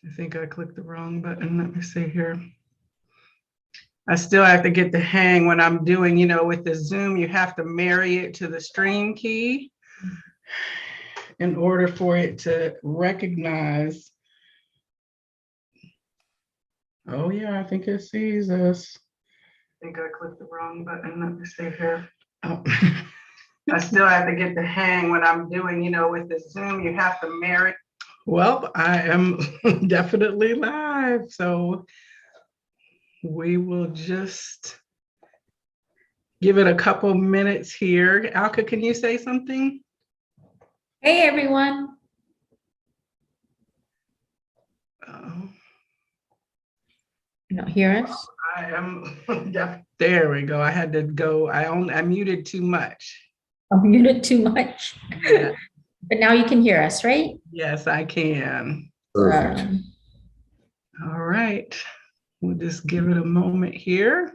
I think I clicked the wrong button. Let me see here. I still have to get the hang when I'm doing, you know, with the Zoom, you have to marry it to the stream key in order for it to recognize. Oh yeah, I think it sees us. I think I clicked the wrong button. Let me see here. Oh. I still have to get the hang when I'm doing, you know, with the Zoom, you have to marry. Well, I am definitely live, so we will just give it a couple minutes here. Alka, can you say something? Hey, everyone. You don't hear us? I am, there we go. I had to go, I muted too much. I muted too much. Yeah. But now you can hear us, right? Yes, I can. Perfect. All right. We'll just give it a moment here.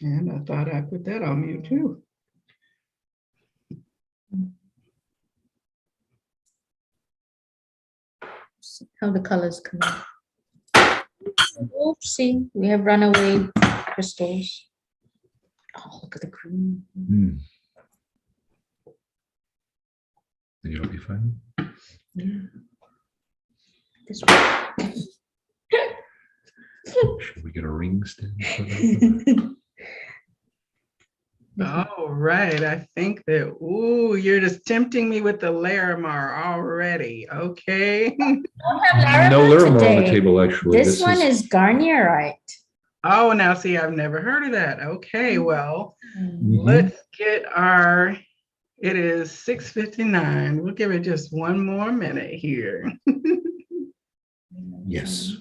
And I thought I put that on mute too. See how the colors come out. Oopsie, we have runaway crystals. Oh, look at the green. It'll be fine. Yeah. This one. Should we get a ring stand for that? All right, I think that, ooh, you're just tempting me with the Larimar already, okay? No Larimar on the table, actually. This one is Garnierite. Oh, now see, I've never heard of that. Okay, well, Mm-hmm. let's get our, it is 6:59. We'll give it just one more minute here. Yes.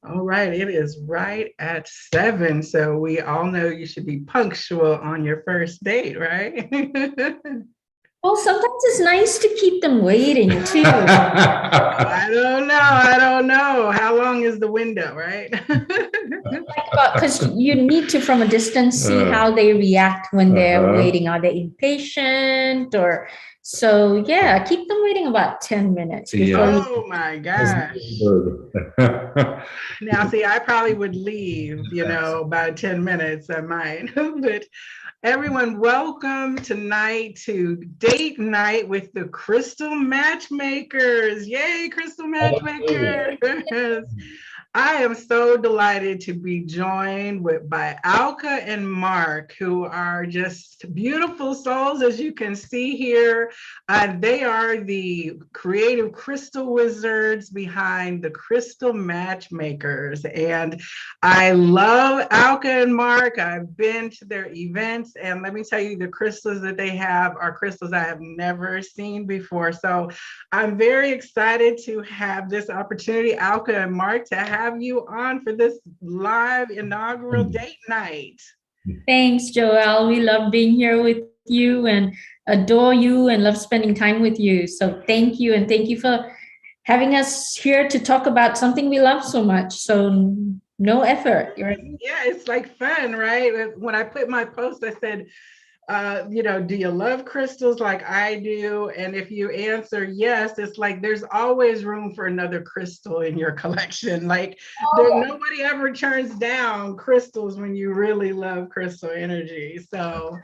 All right, it is right at 7. So we all know you should be punctual on your first date, right? Well, sometimes it's nice to keep them waiting too. I don't know. How long is the window, right? Because you need to, from a distance, see how they react when they're waiting. Are they impatient or so? Yeah, keep them waiting about 10 minutes. Oh my gosh. Now, see, I probably would leave, you know, by 10 minutes, I might. But everyone, welcome tonight to date night with the Crystal Matchmakers. Yay, Crystal Matchmakers. I am so delighted to be joined by Alka and Mark, who are just beautiful souls, as you can see here. They are the creative crystal wizards behind the Crystal Matchmakers. And I love Alka and Mark. I've been to their events, and let me tell you, the crystals that they have are crystals I have never seen before. So I'm very excited to have this opportunity, Alka and Mark, to have you on for this live inaugural date night. Thanks, Joelle. We love being here with you and adore you and love spending time with you. So thank you. And thank you for having us here to talk about something we love so much. So no effort. Yeah, it's like fun, right? When I put my post, I said, you know, do you love crystals like I do? And if you answer yes, it's like there's always room for another crystal in your collection. Like nobody ever turns down crystals when you really love crystal energy. So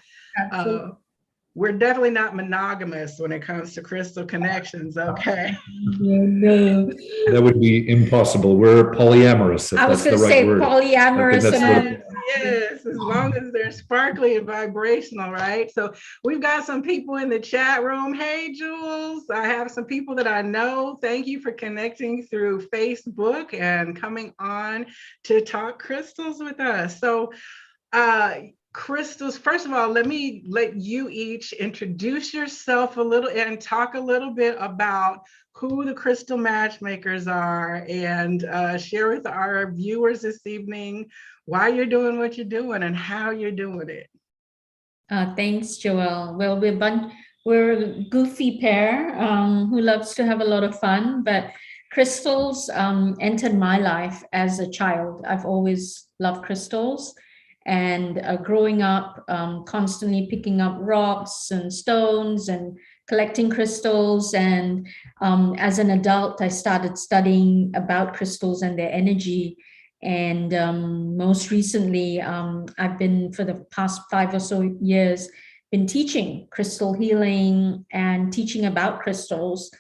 we're definitely not monogamous when it comes to crystal connections, okay? No. That would be impossible. We're polyamorous, if I was that's the going to right say word. polyamorous. Yes, as long as they're sparkly and vibrational, right? So we've got some people in the chat room. Hey, Jules, I have some people that I know. Thank you for connecting through Facebook and coming on to talk crystals with us. So crystals. First of all, let me let you each introduce yourself a little and talk a little bit about who the crystal matchmakers are, and share with our viewers this evening why you're doing what you're doing and how you're doing it. Thanks, Joelle. Well, we're a goofy pair who loves to have a lot of fun, but crystals entered my life as a child. I've always loved crystals. And growing up, constantly picking up rocks and stones and collecting crystals. And as an adult, I started studying about crystals and their energy. And most recently, I've been, for the past 5 or so years, been teaching crystal healing and teaching about crystals.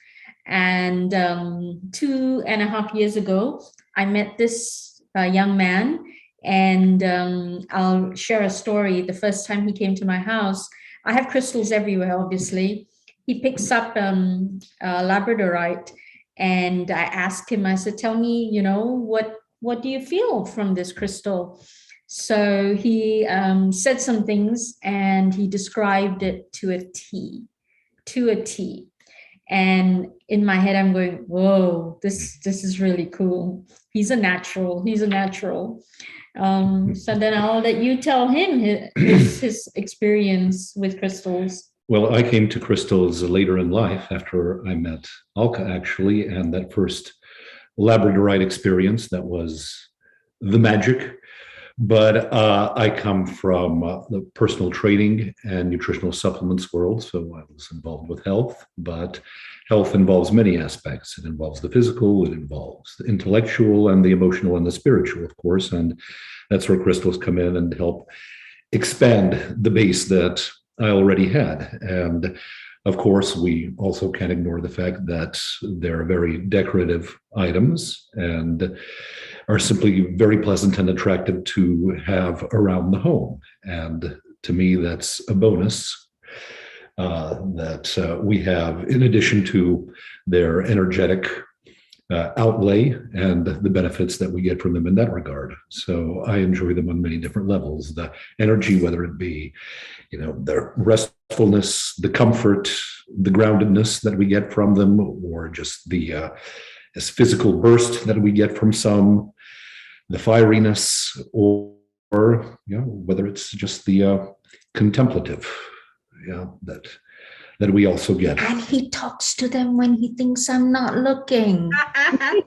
And 2.5 years ago, I met this young man. And I'll share a story. The first time he came to my house, I have crystals everywhere, obviously. He picks up labradorite, and I asked him, I said, tell me, what do you feel from this crystal? So he said some things, and he described it to a T. And in my head, I'm going, whoa, this is really cool. He's a natural. So then I'll let you tell him his experience with crystals. Well, I came to crystals later in life after I met Alka, actually, and that first labradorite experience, that was the magic. But I come from the personal training and nutritional supplements world, so I was involved with health, but health involves many aspects. It involves the physical, it involves the intellectual and the emotional and the spiritual, of course, and that's where crystals come in and help expand the base that I already had. And of course, we also can't ignore the fact that they're very decorative items and are simply very pleasant and attractive to have around the home. And to me, that's a bonus that we have, in addition to their energetic outlay and the benefits that we get from them in that regard. So I enjoy them on many different levels. The energy, whether it be, their restfulness, the comfort, the groundedness that we get from them, or just the this physical burst that we get from some, the fieriness, or whether it's just the contemplative, that we also get. And he talks to them when he thinks I'm not looking. I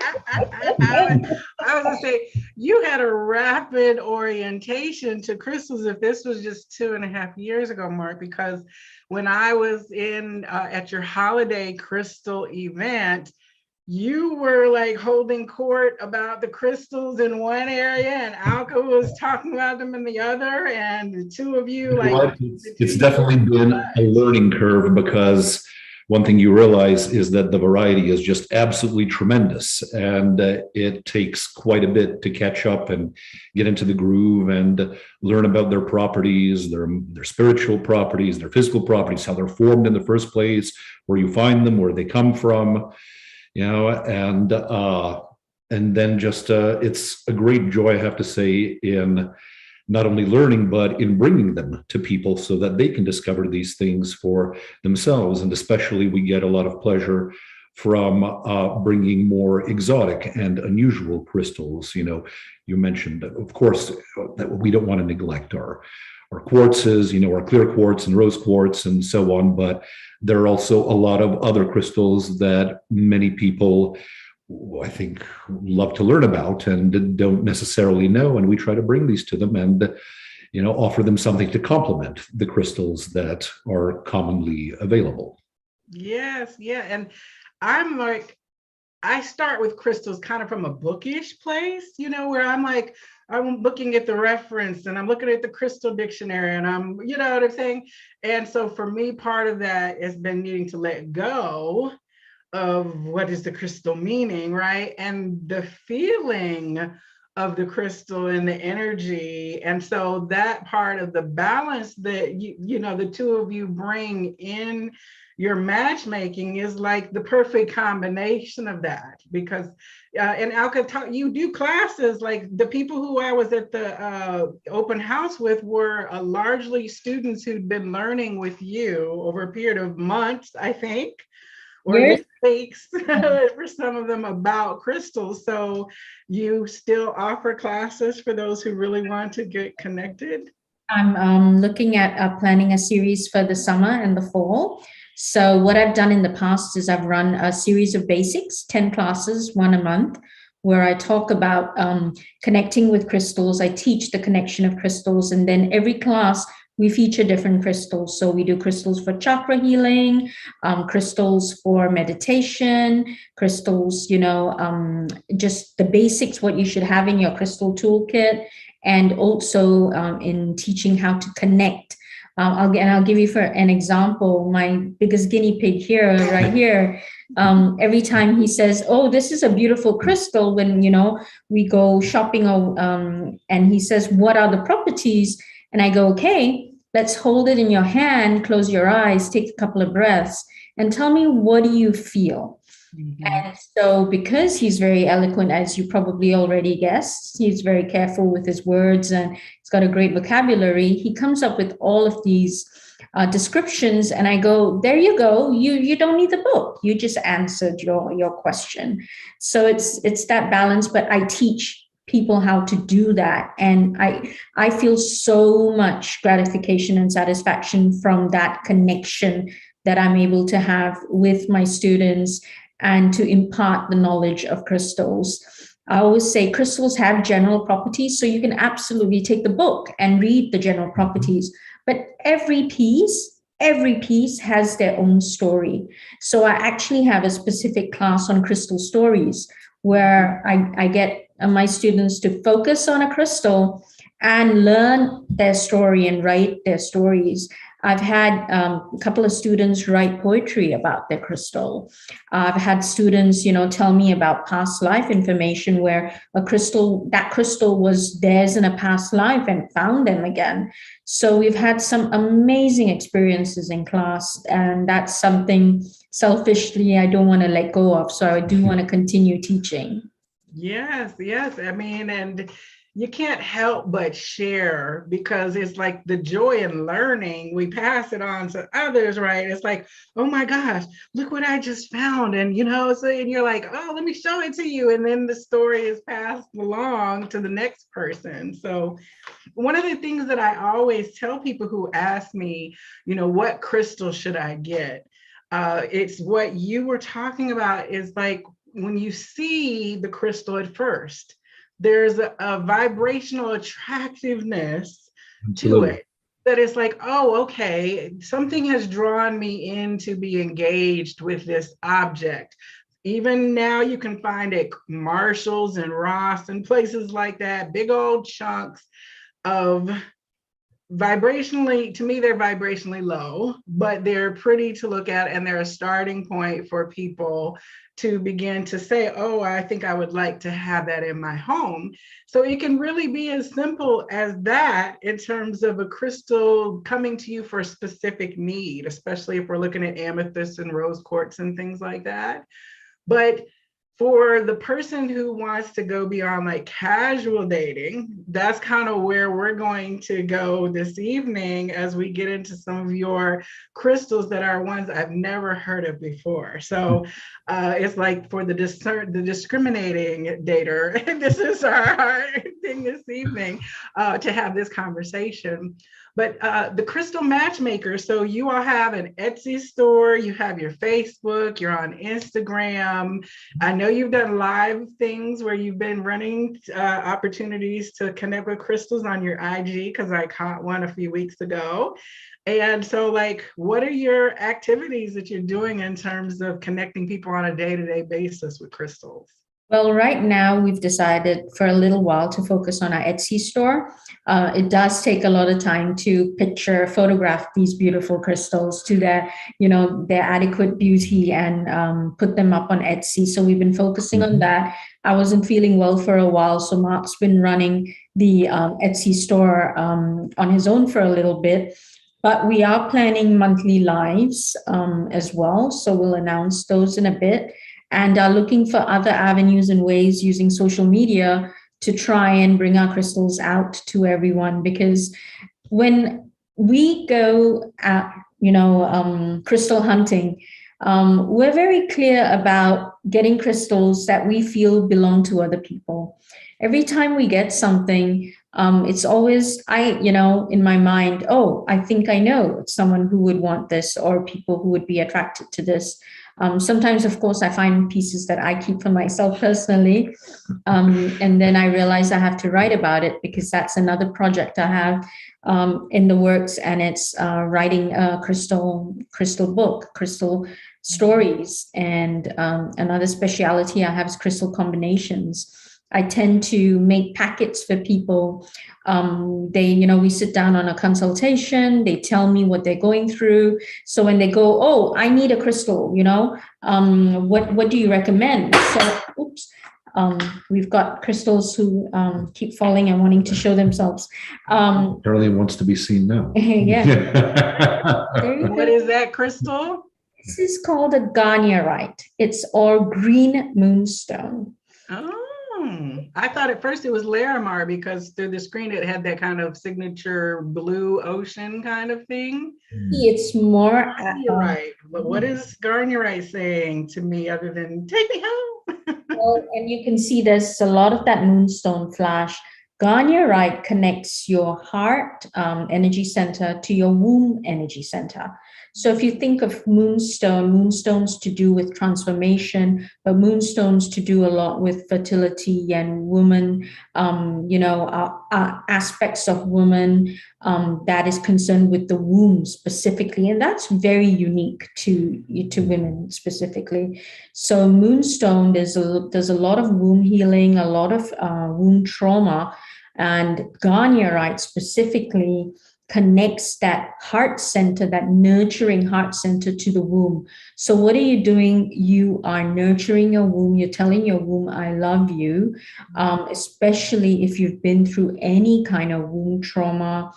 was gonna say, you had a rapid orientation to crystals if this was just 2.5 years ago, Mark, because when I was in at your holiday crystal event, you were like holding court about the crystals in one area and Alka was talking about them in the other, and the two of you it's definitely been a learning curve, because one thing you realize is that the variety is just absolutely tremendous, and it takes quite a bit to catch up and get into the groove and learn about their properties, their spiritual properties, their physical properties, how they're formed in the first place, where you find them, where they come from. And then just it's a great joy, I have to say, in not only learning, but in bringing them to people so that they can discover these things for themselves. And especially we get a lot of pleasure from bringing more exotic and unusual crystals. You mentioned, of course, that we don't want to neglect our quartzes, our clear quartz and rose quartz and so on, but there are also a lot of other crystals that many people, I think, love to learn about and don't necessarily know. And we try to bring these to them and, offer them something to complement the crystals that are commonly available. Yes, yeah. And I'm like, I start with crystals kind of from a bookish place, where I'm looking at the reference and I'm looking at the crystal dictionary and I'm, what I'm saying? And so for me, part of that has been needing to let go of what is the crystal meaning, right? And the feeling of the crystal and the energy. And so that part of the balance that you know, the two of you bring in your matchmaking is like the perfect combination of that. Because and Alka, you do classes, like the people who I was at the open house with were largely students who'd been learning with you over a period of months, I think, or Years. weeks for some of them, about crystals. So you still offer classes for those who really want to get connected? I'm looking at planning a series for the summer and the fall. So what I've done in the past is I've run a series of basics, 10 classes, one a month, where I talk about connecting with crystals. I teach the connection of crystals, and then every class we feature different crystals. So we do crystals for chakra healing, crystals for meditation, crystals, you know, just the basics, what you should have in your crystal toolkit, and also in teaching how to connect. I'll give you for an example, my biggest guinea pig here, right here. Every time he says, "Oh, this is a beautiful crystal," when, you know, we go shopping, and he says, "What are the properties?" And I go, "Okay, let's hold it in your hand, close your eyes, take a couple of breaths, and tell me, what do you feel?" Mm-hmm. And so, because he's very eloquent, as you probably already guessed, he's very careful with his words and he's got a great vocabulary. He comes up with all of these descriptions, and I go, "There you go. You don't need the book. You just answered your question." So it's that balance, but I teach people how to do that, and I feel so much gratification and satisfaction from that connection that I'm able to have with my students and to impart the knowledge of crystals. I always say crystals have general properties, so you can absolutely take the book and read the general properties, but every piece has their own story. So I actually have a specific class on crystal stories where I get my students to focus on a crystal and learn their story and write their stories. I've had a couple of students write poetry about their crystal. I've had students, you know, tell me about past life information where that crystal was theirs in a past life and found them again. So we've had some amazing experiences in class, and that's something selfishly I don't want to let go of. So I do want to continue teaching. Yes. I mean, and you can't help but share, because it's like the joy in learning. We pass it on to others, right? It's like, "Oh my gosh, look what I just found." And, you know, so, and you're like, "Oh, let me show it to you." And then the story is passed along to the next person. So one of the things that I always tell people who ask me, you know, what crystal should I get? It's what you were talking about, is like, when you see the crystal at first, there's a vibrational attractiveness to it that is like, "Oh, okay, something has drawn me in to be engaged with this object." Even now you can find at Marshall's and Ross and places like that, big old chunks of vibrationally, to me, they're vibrationally low, but they're pretty to look at, and they're a starting point for people to begin to say, "Oh, I think I would like to have that in my home." So it can really be as simple as that in terms of a crystal coming to you for a specific need, especially if we're looking at amethyst and rose quartz and things like that. But for the person who wants to go beyond like casual dating, that's kind of where we're going to go this evening as we get into some of your crystals that are ones I've never heard of before. So it's like for the discriminating dater, this is our thing this evening to have this conversation. But the Crystal Matchmakers, so you all have an Etsy store, you have your Facebook, you're on Instagram. I know you've done live things where you've been running opportunities to connect with crystals on your IG, because I caught one a few weeks ago. And so, like, what are your activities that you're doing in terms of connecting people on a day-to-day basis with crystals? Well, right now we've decided for a little while to focus on our Etsy store. It does take a lot of time to picture, photograph these beautiful crystals to their adequate beauty and put them up on Etsy. So we've been focusing on that. I wasn't feeling well for a while, so Mark's been running the Etsy store on his own for a little bit. But we are planning monthly lives as well. So we'll announce those in a bit, and are looking for other avenues and ways using social media to try and bring our crystals out to everyone. Because when we go at, crystal hunting, we're very clear about getting crystals that we feel belong to other people. Every time we get something, it's always, in my mind, oh, I think I know someone who would want this, or people who would be attracted to this. Sometimes, of course, I find pieces that I keep for myself personally. And then I realize I have to write about it, because that's another project I have in the works. And it's writing a crystal book, crystal stories. And another speciality I have is crystal combinations. I tend to make packets for people. We sit down on a consultation, they tell me what they're going through. So when they go, oh, I need a crystal, what do you recommend? So, we've got crystals who keep falling and wanting to show themselves. Charlie wants to be seen now. Yeah. What is that crystal? This is called a garnierite. It's or green moonstone. Oh. I thought at first it was Larimar, because through the screen it had that kind of signature blue ocean kind of thing. It's more Garnierite. But what is Garnierite saying to me other than take me home? Well, and you can see there's a lot of that moonstone flash. Garnierite connects your heart energy center to your womb energy center. So if you think of moonstones to do with transformation, but moonstones to do a lot with fertility and woman, aspects of woman that is concerned with the womb specifically. And that's very unique to women specifically. So moonstone, there's a lot of womb healing, a lot of womb trauma, and Garnierite specifically connects that heart center, that nurturing heart center to the womb. So what are you doing? You are nurturing your womb. You're telling your womb, I love you, especially if you've been through any kind of womb trauma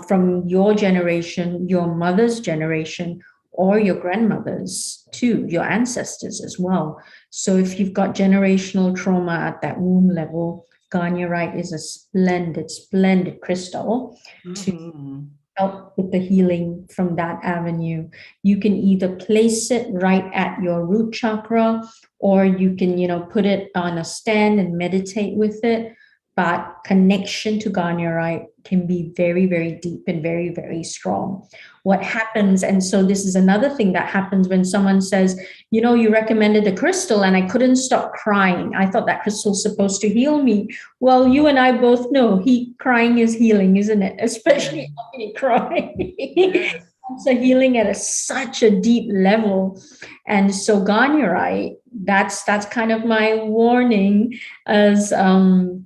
from your generation, your mother's generation, or your grandmother's too, your ancestors as well. So if you've got generational trauma at that womb level, Garnierite is a splendid crystal to help with the healing from that avenue. You can either place it right at your root chakra, or you can, put it on a stand and meditate with it. But connection to Garnierite can be very, very deep and very, very strong. What happens, and so this is another thing that happens when someone says, you recommended a crystal and I couldn't stop crying. I thought that crystal's supposed to heal me. Well, you and I both know crying is healing, isn't it? Especially ugly crying. Yes. It's a healing at such a deep level. And so Garnierite, that's kind of my warning, as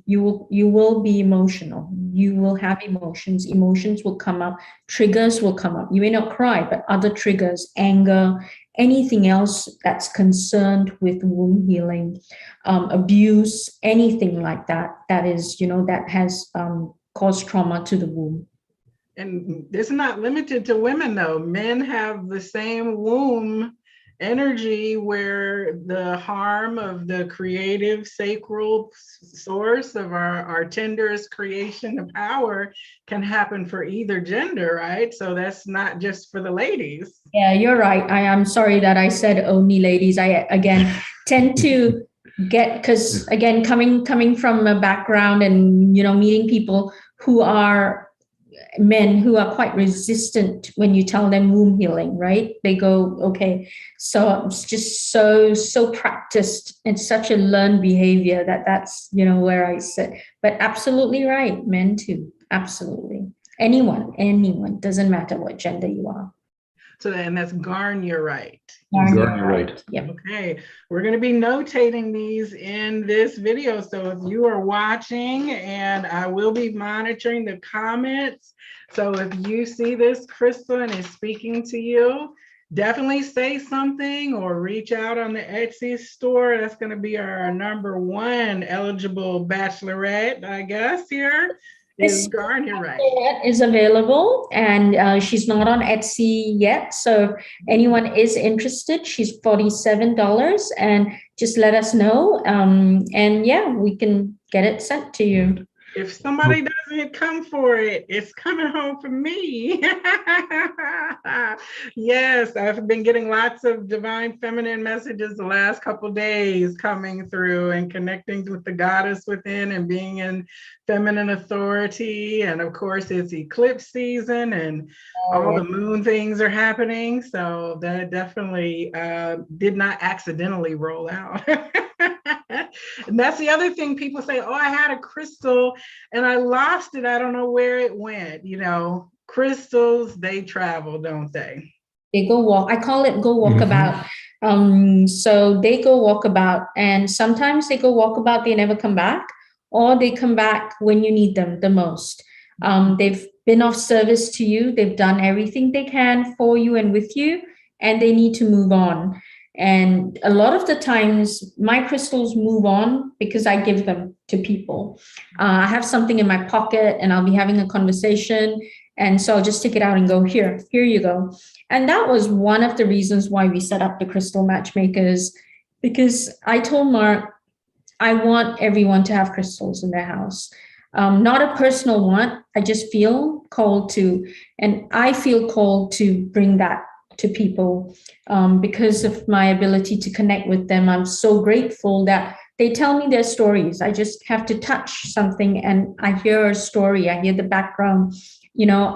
you will be emotional. You will have emotions. Emotions will come up. Triggers will come up. You may not cry, but other triggers, anger, anything else that's concerned with womb healing, abuse, anything like that, that is, that has caused trauma to the womb. And it's not limited to women, though. Men have the same womb energy, where the harm of the creative sacral source of our tenderest creation of power can happen for either gender, right? So that's not just for the ladies. Yeah, you're right. I am sorry that I said only ladies. I, again, tend to because again, coming from a background and, meeting people who are men who are quite resistant when you tell them womb healing, right? They go, okay. So it's just so practiced and such a learned behavior that's, where I sit. But absolutely right. Men too. Absolutely. Anyone, doesn't matter what gender you are. So then that's garnierite. Garnierite. Yep. Okay, we're going to be notating these in this video. So if you are watching, and I will be monitoring the comments. So if you see this crystal and it's speaking to you, definitely say something or reach out on the Etsy store. That's going to be our #1 eligible bachelorette, I guess, here. Is garnierite. Is available, and she's not on Etsy yet. So if anyone is interested, she's $47, and just let us know. And yeah, we can get it sent to you. If somebody doesn't come for it, it's coming home for me. Yes, I've been getting lots of divine feminine messages the last couple days coming through and connecting with the goddess within and being in feminine authority. And of course, it's eclipse season and all the moon things are happening. So that definitely did not accidentally roll out. And that's the other thing. People say, oh, I had a crystal and I lost it. I don't know where it went. You know, crystals, they travel, don't they? They go walk. I call it go walkabout. So they go walkabout, and sometimes they go walkabout, they never come back, or they come back when you need them the most. They've been of service to you. They've done everything they can for you and with you, and they need to move on. And a lot of the times my crystals move on because I give them to people. I have something in my pocket and I'll be having a conversation. And so I'll just take it out and go, here you go. And that was one of the reasons why we set up the Crystal Matchmakers, because I told Mark, I want everyone to have crystals in their house. Not a personal want. I just feel called to, and I feel called to bring that to people because of my ability to connect with them. I'm so grateful that they tell me their stories. I just have to touch something and I hear a story. I hear the background. You know,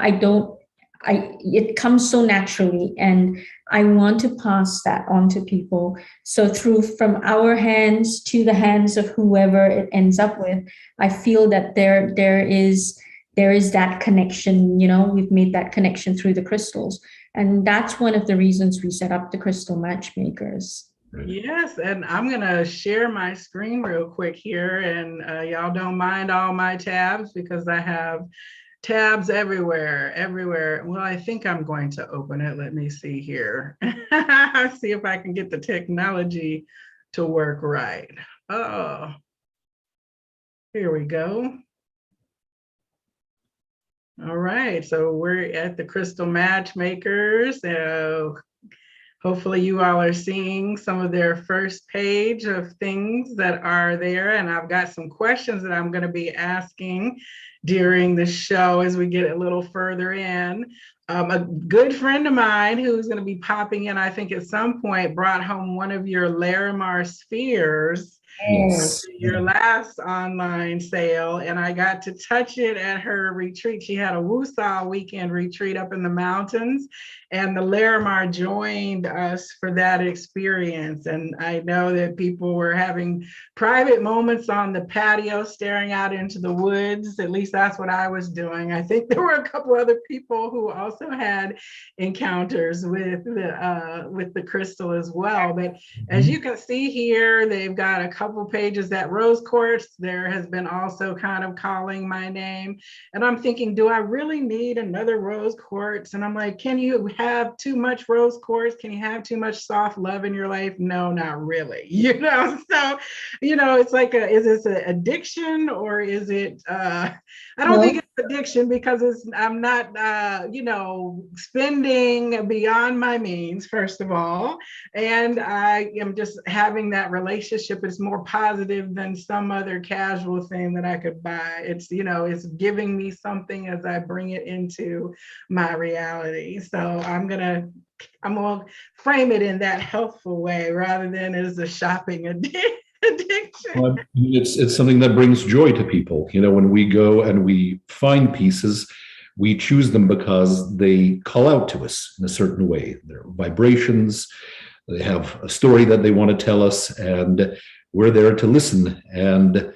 it comes so naturally, and I want to pass that on to people. So from our hands to the hands of whoever it ends up with, I feel that there is that connection. You know, we've made that connection through the crystals. And that's one of the reasons we set up the Crystal Matchmakers. Yes, and I'm going to share my screen real quick here, and y'all don't mind all my tabs because I have tabs everywhere. Well, I think I'm going to open it. Let me see here. See if I can get the technology to work right. Oh, here we go. All right, so we're at the Crystal Matchmakers. So hopefully you all are seeing some of their first page of things that are there. And I've got some questions that I'm going to be asking during the show as we get a little further in. A good friend of mine who's going to be popping in, I think at some point, brought home one of your Larimar spheres. Yes. Your last online sale, and I got to touch it at her retreat. She had a Woosah weekend retreat up in the mountains, and the Larimar joined us for that experience. And I know that people were having private moments on the patio staring out into the woods. At least that's what I was doing. I think there were a couple other people who also had encounters with the crystal as well. But as you can see here, they've got a couple pages that rose quartz there has been also kind of calling my name, and I'm thinking, do I really need another rose quartz? And I'm like, can you have too much rose quartz? Can you have too much soft love in your life? No, not really. You know, so you know, it's like is this an addiction, or is it I don't think it's addiction, because I'm not you know, spending beyond my means, first of all, and I am just having that relationship is more positive than some other casual thing that I could buy. It's, you know, it's giving me something as I bring it into my reality. So I'm gonna frame it in that helpful way rather than as a shopping addiction. Well, it's something that brings joy to people. You know, when we go and we find pieces, we choose them because they call out to us in a certain way. They're vibrations. They have a story that they want to tell us, and we're there to listen. And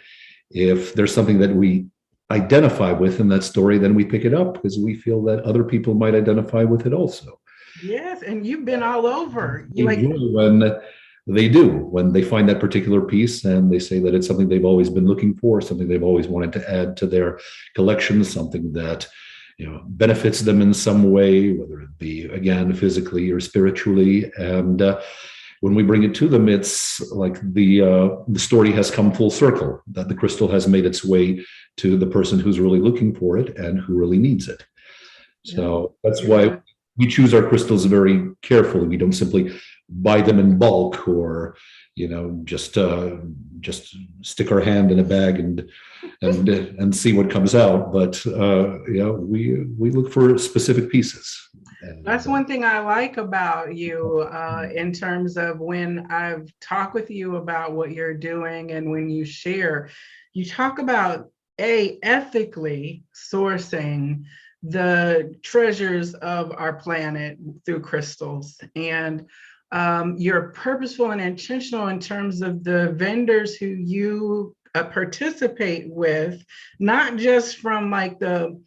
if there's something that we identify with in that story, then we pick it up because we feel that other people might identify with it also. Yes, and you've been all over. You like, Enjoy when they do, when they find that particular piece and they say that it's something they've always been looking for, something they've always wanted to add to their collection, something that benefits them in some way, whether it be, again, physically or spiritually. And when we bring it to them, it's like the story has come full circle, that the crystal has made its way to the person who's really looking for it and who really needs it. So that's why we choose our crystals very carefully. We don't simply buy them in bulk, or just stick our hand in a bag and see what comes out. But we look for specific pieces. That's one thing I like about you in terms of when I've talked with you about what you're doing, and when you share, you talk about ethically sourcing the treasures of our planet through crystals, and you're purposeful and intentional in terms of the vendors who you participate with, not just from like the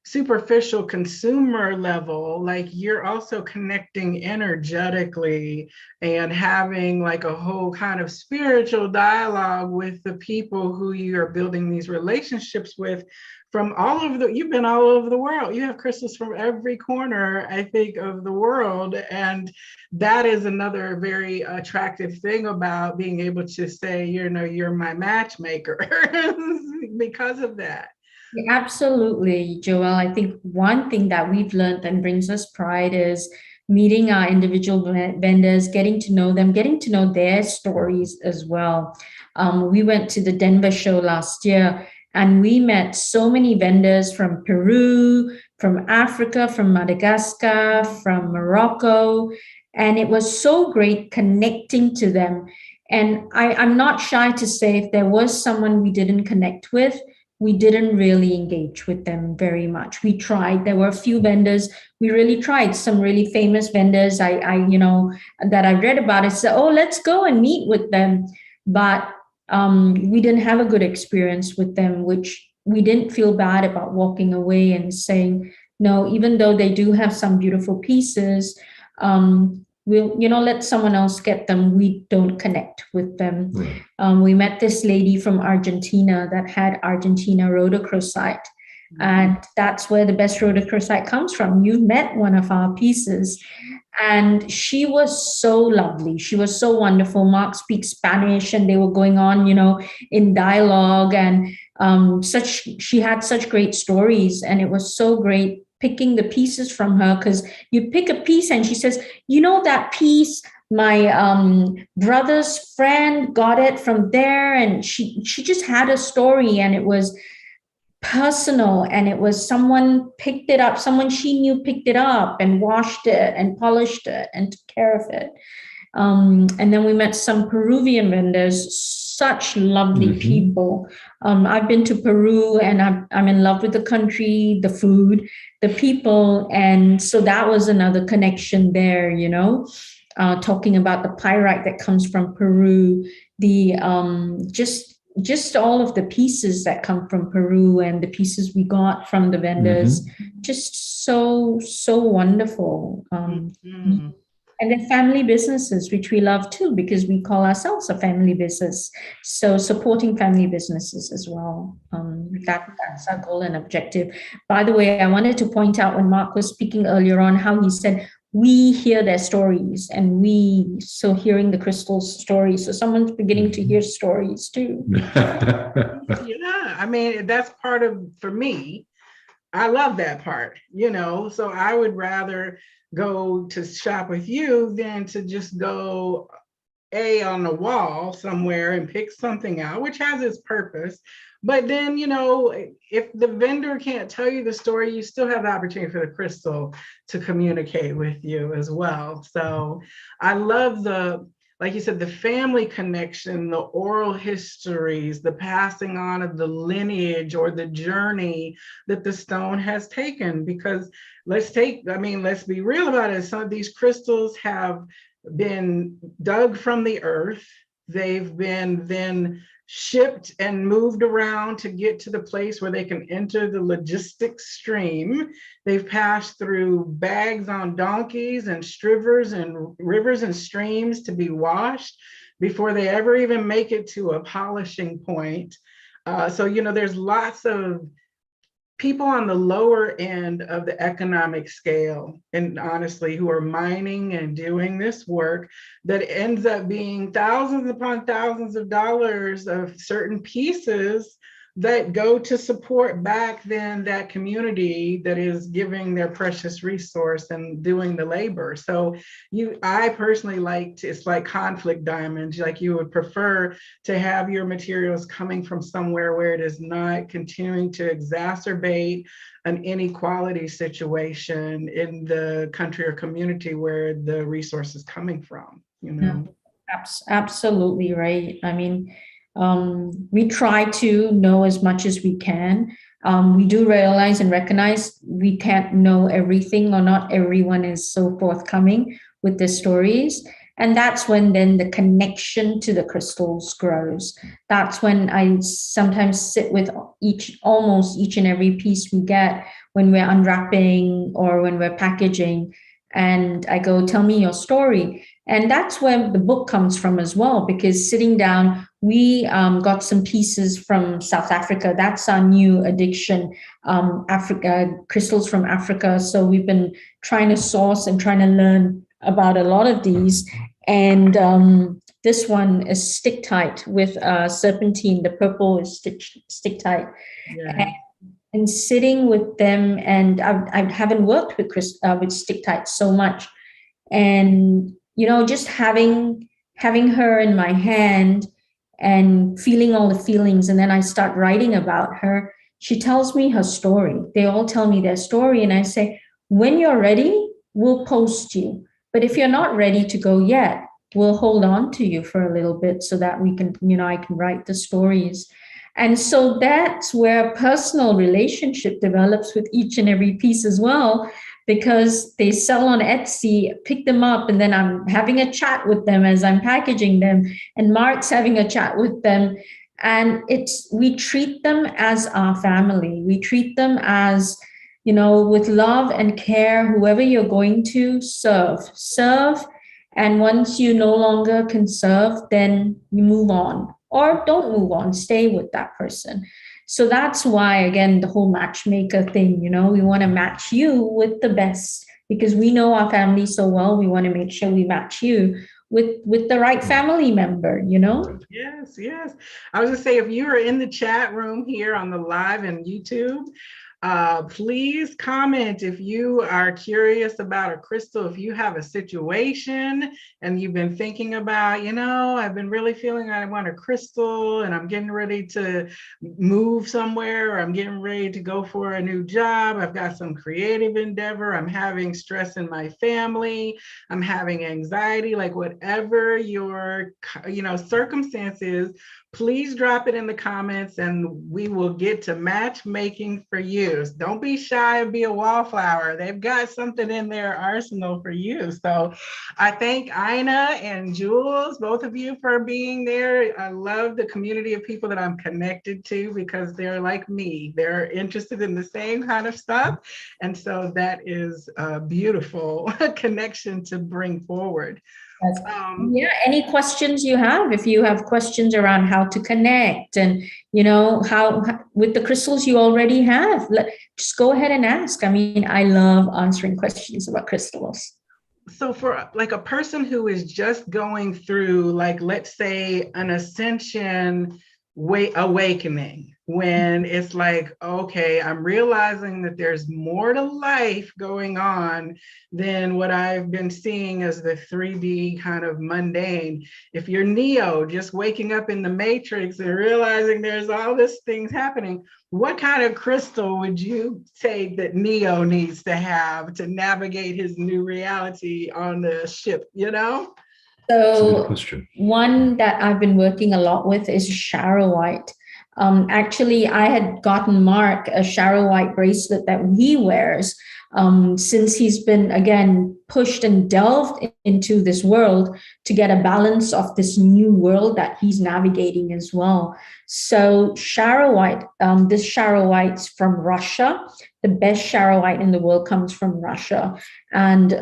superficial consumer level, like you're also connecting energetically and having like a whole kind of spiritual dialogue with the people who you are building these relationships with from all over you've been all over the world. You have crystals from every corner, I think, of the world. And that is another very attractive thing about being able to say, you're my matchmaker because of that. Absolutely, Joelle. I think one thing that we've learned and brings us pride is meeting our individual vendors, getting to know them, getting to know their stories as well. We went to the Denver show last year, and we met so many vendors from Peru, from Africa, from Madagascar, from Morocco, and it was so great connecting to them. And I'm not shy to say, if there was someone we didn't connect with, we didn't really engage with them very much. We tried. There were a few vendors we really tried. Some really famous vendors that I read about. I said, "Oh, let's go and meet with them," but we didn't have a good experience with them, which we didn't feel bad about walking away and saying no, even though they do have some beautiful pieces. We'll, let someone else get them. We don't connect with them. Right. We met this lady from Argentina that had Argentina rhodochrosite. And that's where the best rhodochrosite comes from. You met one of our pieces. And she was so lovely. She was so wonderful. Mark speaks Spanish, and they were going on, in dialogue. And she had such great stories. And it was so great picking the pieces from her, because you pick a piece and she says, that piece, my brother's friend got it from there, and she just had a story, and it was personal, and it was someone picked it up, someone she knew picked it up and washed it and polished it and took care of it. And then we met some Peruvian vendors, such lovely people. I've been to Peru, and I'm in love with the country, the food, the people. And so that was another connection there, talking about the pyrite that comes from Peru, the just all of the pieces that come from Peru and the pieces we got from the vendors, just so wonderful. And they're family businesses, which we love too, because we call ourselves a family business. So supporting family businesses as well. That's our goal and objective. By the way, I wanted to point out when Mark was speaking earlier on, how he said, we hear their stories, and so hearing the crystal's stories. So someone's beginning to hear stories too. Yeah, I mean, that's part of, for me, I love that part, so I would rather go to shop with you than to just go on the wall somewhere and pick something out, which has its purpose. But then, if the vendor can't tell you the story, you still have the opportunity for the crystal to communicate with you as well. So I love like you said, the family connection, the oral histories, the passing on of the lineage or the journey that the stone has taken. Because let's be real about it. Some of these crystals have been dug from the earth. They've been then shipped and moved around to get to the place where they can enter the logistics stream. They've passed through bags on donkeys and rivers and streams to be washed before they ever even make it to a polishing point. So, you know, there's lots of people on the lower end of the economic scale, and honestly, who are mining and doing this work that ends up being thousands upon thousands of dollars of certain pieces that go to support back then that community that is giving their precious resource and doing the labor. So I personally it's like conflict diamonds. Like, you would prefer to have your materials coming from somewhere where it is not continuing to exacerbate an inequality situation in the country or community where the resource is coming from, you know? Yeah, absolutely right. I mean, we try to know as much as we can. We do realize and recognize we can't know everything, or not everyone is so forthcoming with their stories. And that's when then the connection to the crystals grows. That's when I sometimes sit with almost each and every piece we get when we're unwrapping or when we're packaging. And I go, tell me your story. And that's where the book comes from as well, because sitting down, we got some pieces from South Africa. That's our new addiction, Africa, crystals from Africa. So we've been trying to source and trying to learn about a lot of these. And this one is stick tight with serpentine. The purple is stick tight. Yeah. And sitting with them, and I haven't worked with stick tight so much. And you know, just having her in my hand and feeling all the feelings, and then I start writing about her. She tells me her story. They all tell me their story, and I say, when you're ready, we'll post you. But if you're not ready to go yet, we'll hold on to you for a little bit so that we can, you know, I can write the stories. And so that's where a personal relationship develops with each and every piece as well, because they sell on Etsy, pick them up, and then I'm having a chat with them as I'm packaging them, and Mark's having a chat with them. And we treat them as our family. We treat them as, you know, with love and care. Whoever you're going to serve. And once you no longer can serve, then you move on, or don't move on, stay with that person. So that's why, again, the whole matchmaker thing, you know, we want to match you with the best, because we know our family so well. We want to make sure we match you with the right family member, you know? Yes. I was gonna say, if you are in the chat room here on the live and YouTube, please comment if you are curious about a crystal. If you have a situation and you've been thinking about, you know, I've been really feeling I want a crystal, and I'm getting ready to move somewhere, or I'm getting ready to go for a new job. I've got some creative endeavor. I'm having stress in my family. I'm having anxiety, like whatever your, you know, circumstances, please drop it in the comments and we will get to matchmaking for you. Don't be shy and be a wallflower. They've got something in their arsenal for you. So I thank Ina and Jules, both of you, for being there. I love the community of people that I'm connected to, because they're like me. They're interested in the same kind of stuff. And so that is a beautiful connection to bring forward. Yeah, any questions you have, if you have questions around how to connect, and you know, how with the crystals you already have, just go ahead and ask. I mean, I love answering questions about crystals. So for like a person who is just going through, like, let's say an ascension awakening, when it's like, okay, I'm realizing that there's more to life going on than what I've been seeing as the 3D kind of mundane. If you're Neo, just waking up in the Matrix and realizing there's all these things happening, what kind of crystal would you say that Neo needs to have to navigate his new reality on the ship, you know? So one that I've been working a lot with is Charoite. Actually, I had gotten Mark a Shungite bracelet that he wears, since he's been, again, pushed and delved into this world to get a balance of this new world that he's navigating as well. So Shungite, this Shungite's from Russia. The best Shungite in the world comes from Russia. And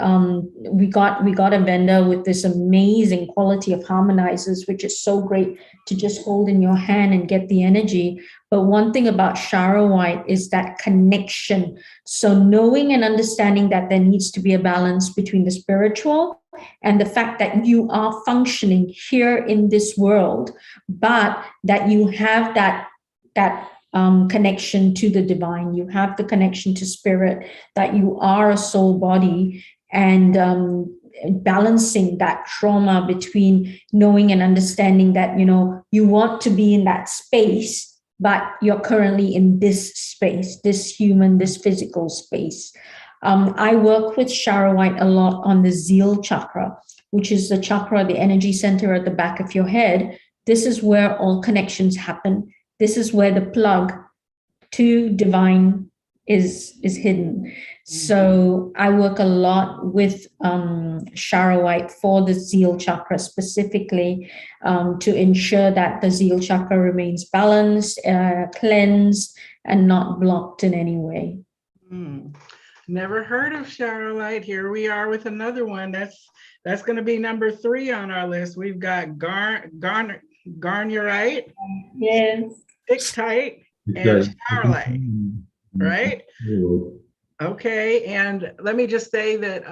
we got a vendor with this amazing quality of harmonizers, which is so great to just hold in your hand and get the energy. But one thing about Shungite is that connection. So knowing and understanding that there needs to be a balance between the spiritual and the fact that you are functioning here in this world, but that you have that connection to the divine, you have the connection to spirit, that you are a soul body, and balancing that trauma between knowing and understanding that, you want to be in that space, but you're currently in this space, this human, this physical space. I work with Shungite a lot on the Zeal chakra, which is the chakra, the energy center at the back of your head. This is where all connections happen. This is where the plug to divine is hidden. So I work a lot with Shungite for the Zeal chakra specifically, to ensure that the Zeal chakra remains balanced, cleansed, and not blocked in any way. Never heard of Shungite. Here we are with another one. That's going to be number 3 on our list. We've got Garnerite, Yes. Shungite, and Shungite, right? Okay, and let me just say that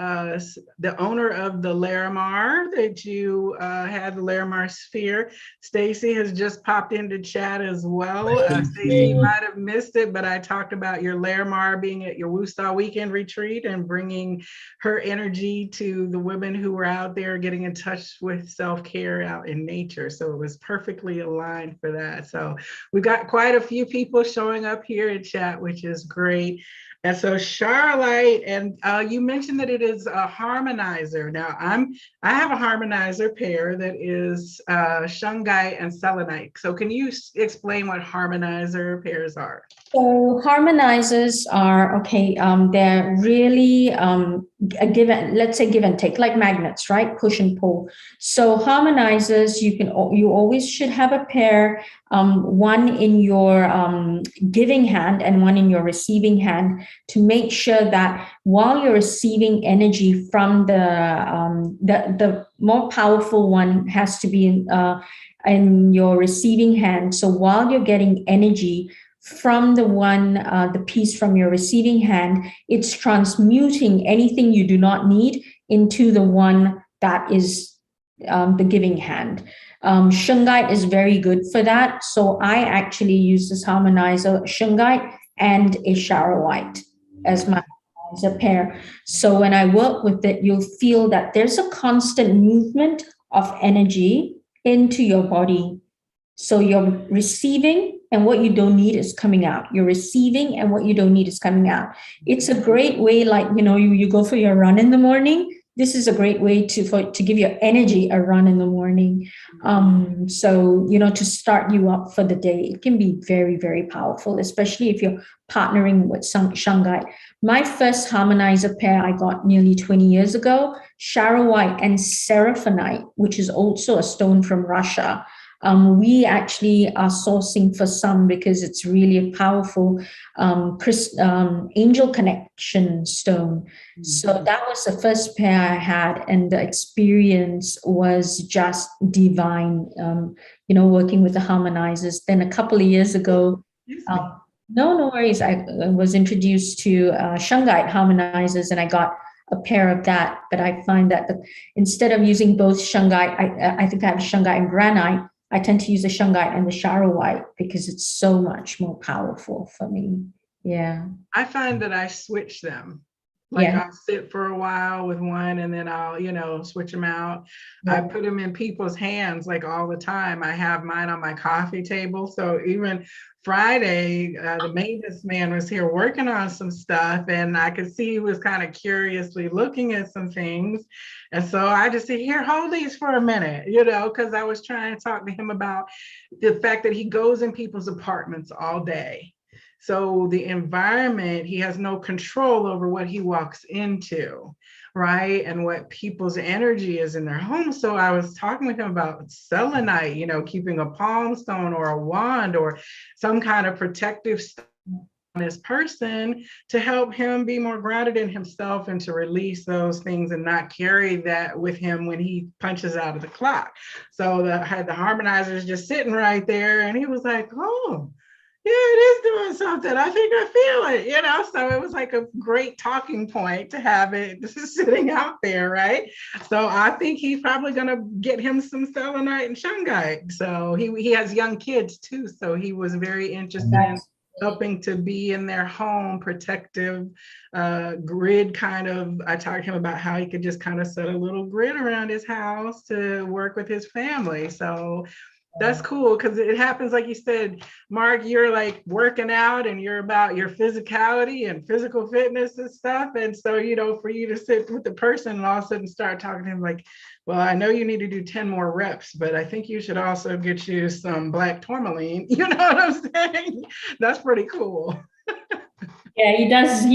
the owner of the Larimar that you had, the Larimar Sphere, Stacy, has just popped into chat as well. Stacy, you might have missed it, but I talked about your Larimar being at your Woosah weekend retreat and bringing her energy to the women who were out there getting in touch with self-care out in nature. So it was perfectly aligned for that. So we've got quite a few people showing up here in chat, which is great. And so Shungite, and you mentioned that it is a harmonizer. Now I have a harmonizer pair that is Shungite and Selenite. So can you explain what harmonizer pairs are? So harmonizers are, okay, they're really give and take, like magnets, right? Push and pull. So harmonizers, you always should have a pair, one in your giving hand and one in your receiving hand, to make sure that while you're receiving energy from the more powerful one has to be in your receiving hand. So while you're getting energy from the piece from your receiving hand, it's transmuting anything you do not need into the one that is the giving hand. Shungite is very good for that. So I actually use this harmonizer, Shungite and a Shungite as my harmonizer pair. So when I work with it, you'll feel that there's a constant movement of energy into your body. So you're receiving, and what you don't need is coming out. You're receiving, and what you don't need is coming out. It's a great way, like, you go for your run in the morning. This is a great way to give your energy a run in the morning. So, to start you up for the day. It can be very, very powerful, especially if you're partnering with some Shungite. My first harmonizer pair I got nearly 20 years ago, Shungite and Selenite, which is also a stone from Russia. We actually are sourcing for some because it's really a powerful angel connection stone. So that was the first pair I had, and the experience was just divine, working with the harmonizers. Then a couple of years ago, no worries, I was introduced to Shungite harmonizers, and I got a pair of that. But I find that instead of using both Shungite, I think I have Shungite and granite. I tend to use the Shungite and the Shungite because it's so much more powerful for me. Yeah. I find that I switch them. Like Yeah. I'll sit for a while with one and then I'll, switch them out. I Yeah. put them in people's hands like all the time. I have mine on my coffee table. So even Friday, the maintenance man was here working on some stuff and I could see he was kind of curiously looking at some things. And so I just said, here, hold these for a minute, because I was trying to talk to him about the fact that he goes in people's apartments all day. So the environment, he has no control over what he walks into, right? And what people's energy is in their home. So I was talking with him about selenite, keeping a palm stone or a wand or some kind of protective stone on this person to help him be more grounded in himself and to release those things and not carry that with him when he punches out of the clock. So I had the harmonizers just sitting right there and he was like, oh, yeah, it is doing something. I think I feel it, so it was like a great talking point to have it sitting out there, right? So I think he's probably going to get him some selenite and shungite. So he has young kids too. So he was very interested in helping to be in their home, protective grid kind of. I talked to him about how he could just kind of set a little grid around his house to work with his family. So that's cool because it happens, like you said, Mark, you're like working out and you're about your physicality and physical fitness and stuff. And so, for you to sit with the person and all of a sudden start talking to him like, well, I know you need to do 10 more reps, but I think you should also get you some black tourmaline. You know what I'm saying? That's pretty cool. Yeah, he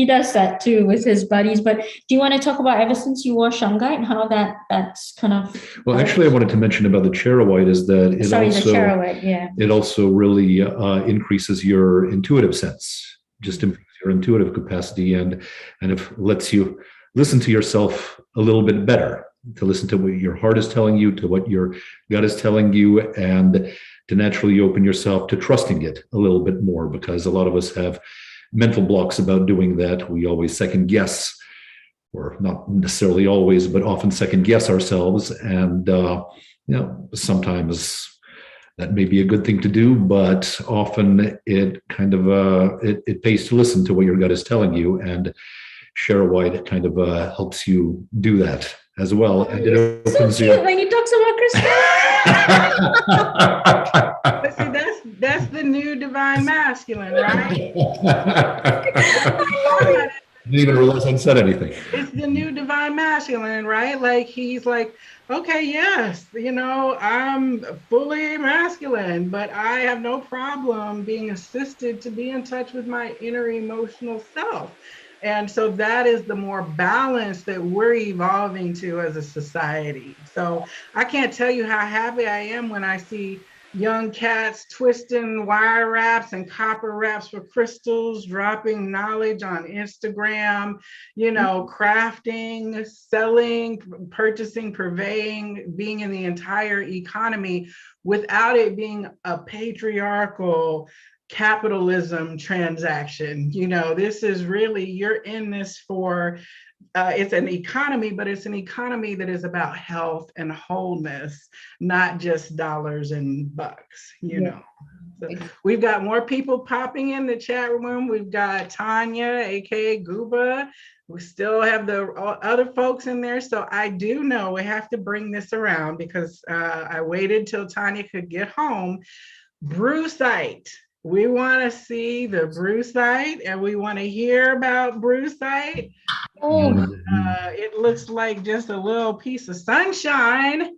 does that too with his buddies. But do you want to talk about ever since you wore Shungite and how that's kind of... Well, actually, I wanted to mention about the charoite is that the charoite, yeah. It also really increases your intuitive sense, just improves your intuitive capacity and it lets you listen to yourself a little bit better, to listen to what your heart is telling you, to what your gut is telling you, and to naturally open yourself to trusting it a little bit more, because a lot of us have mental blocks about doing that. We always second guess, or not necessarily always, but often second guess ourselves. And, sometimes that may be a good thing to do, but often it kind of, it pays to listen to what your gut is telling you. And charoite kind of helps you do that as well. And it opens so cute when you talk about crystal. But see, that's the new divine masculine, right? I didn't even realize I said anything. It's the new divine masculine, right? Like he's like, okay, yes, I'm fully masculine, but I have no problem being assisted to be in touch with my inner emotional self. And so that is the more balance that we're evolving to as a society. So I can't tell you how happy I am when I see young cats twisting wire wraps and copper wraps for crystals, dropping knowledge on Instagram, crafting, selling, purchasing, purveying, being in the entire economy without it being a patriarchal capitalism transaction. This is really, you're in this for, it's an economy, but it's an economy that is about health and wholeness, not just dollars and bucks, So we've got more people popping in the chat room. We've got Tanya, aka Gooba. We still have the other folks in there. So I do know we have to bring this around because I waited till Tanya could get home. Brucite. We want to see the brucite and we want to hear about brucite. Oh, It looks like just a little piece of sunshine.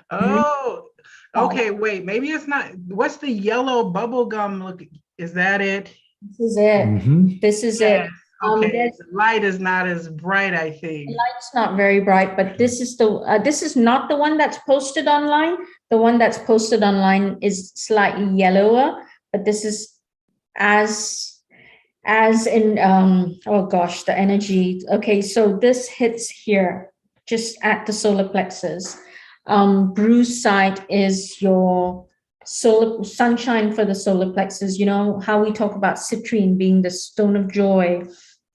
Oh, okay, wait, maybe it's not. What's the yellow bubble gum look? Is that it? This is it. Mm-hmm. This is it. Okay, the light is not as bright, I think. The light's not very bright, but this is not the one that's posted online. The one that's posted online is slightly yellower, but this is as in oh gosh, the energy. Okay, so this hits here, just at the solar plexus. Brucite is your solar sunshine for the solar plexus. You know how we talk about citrine being the stone of joy,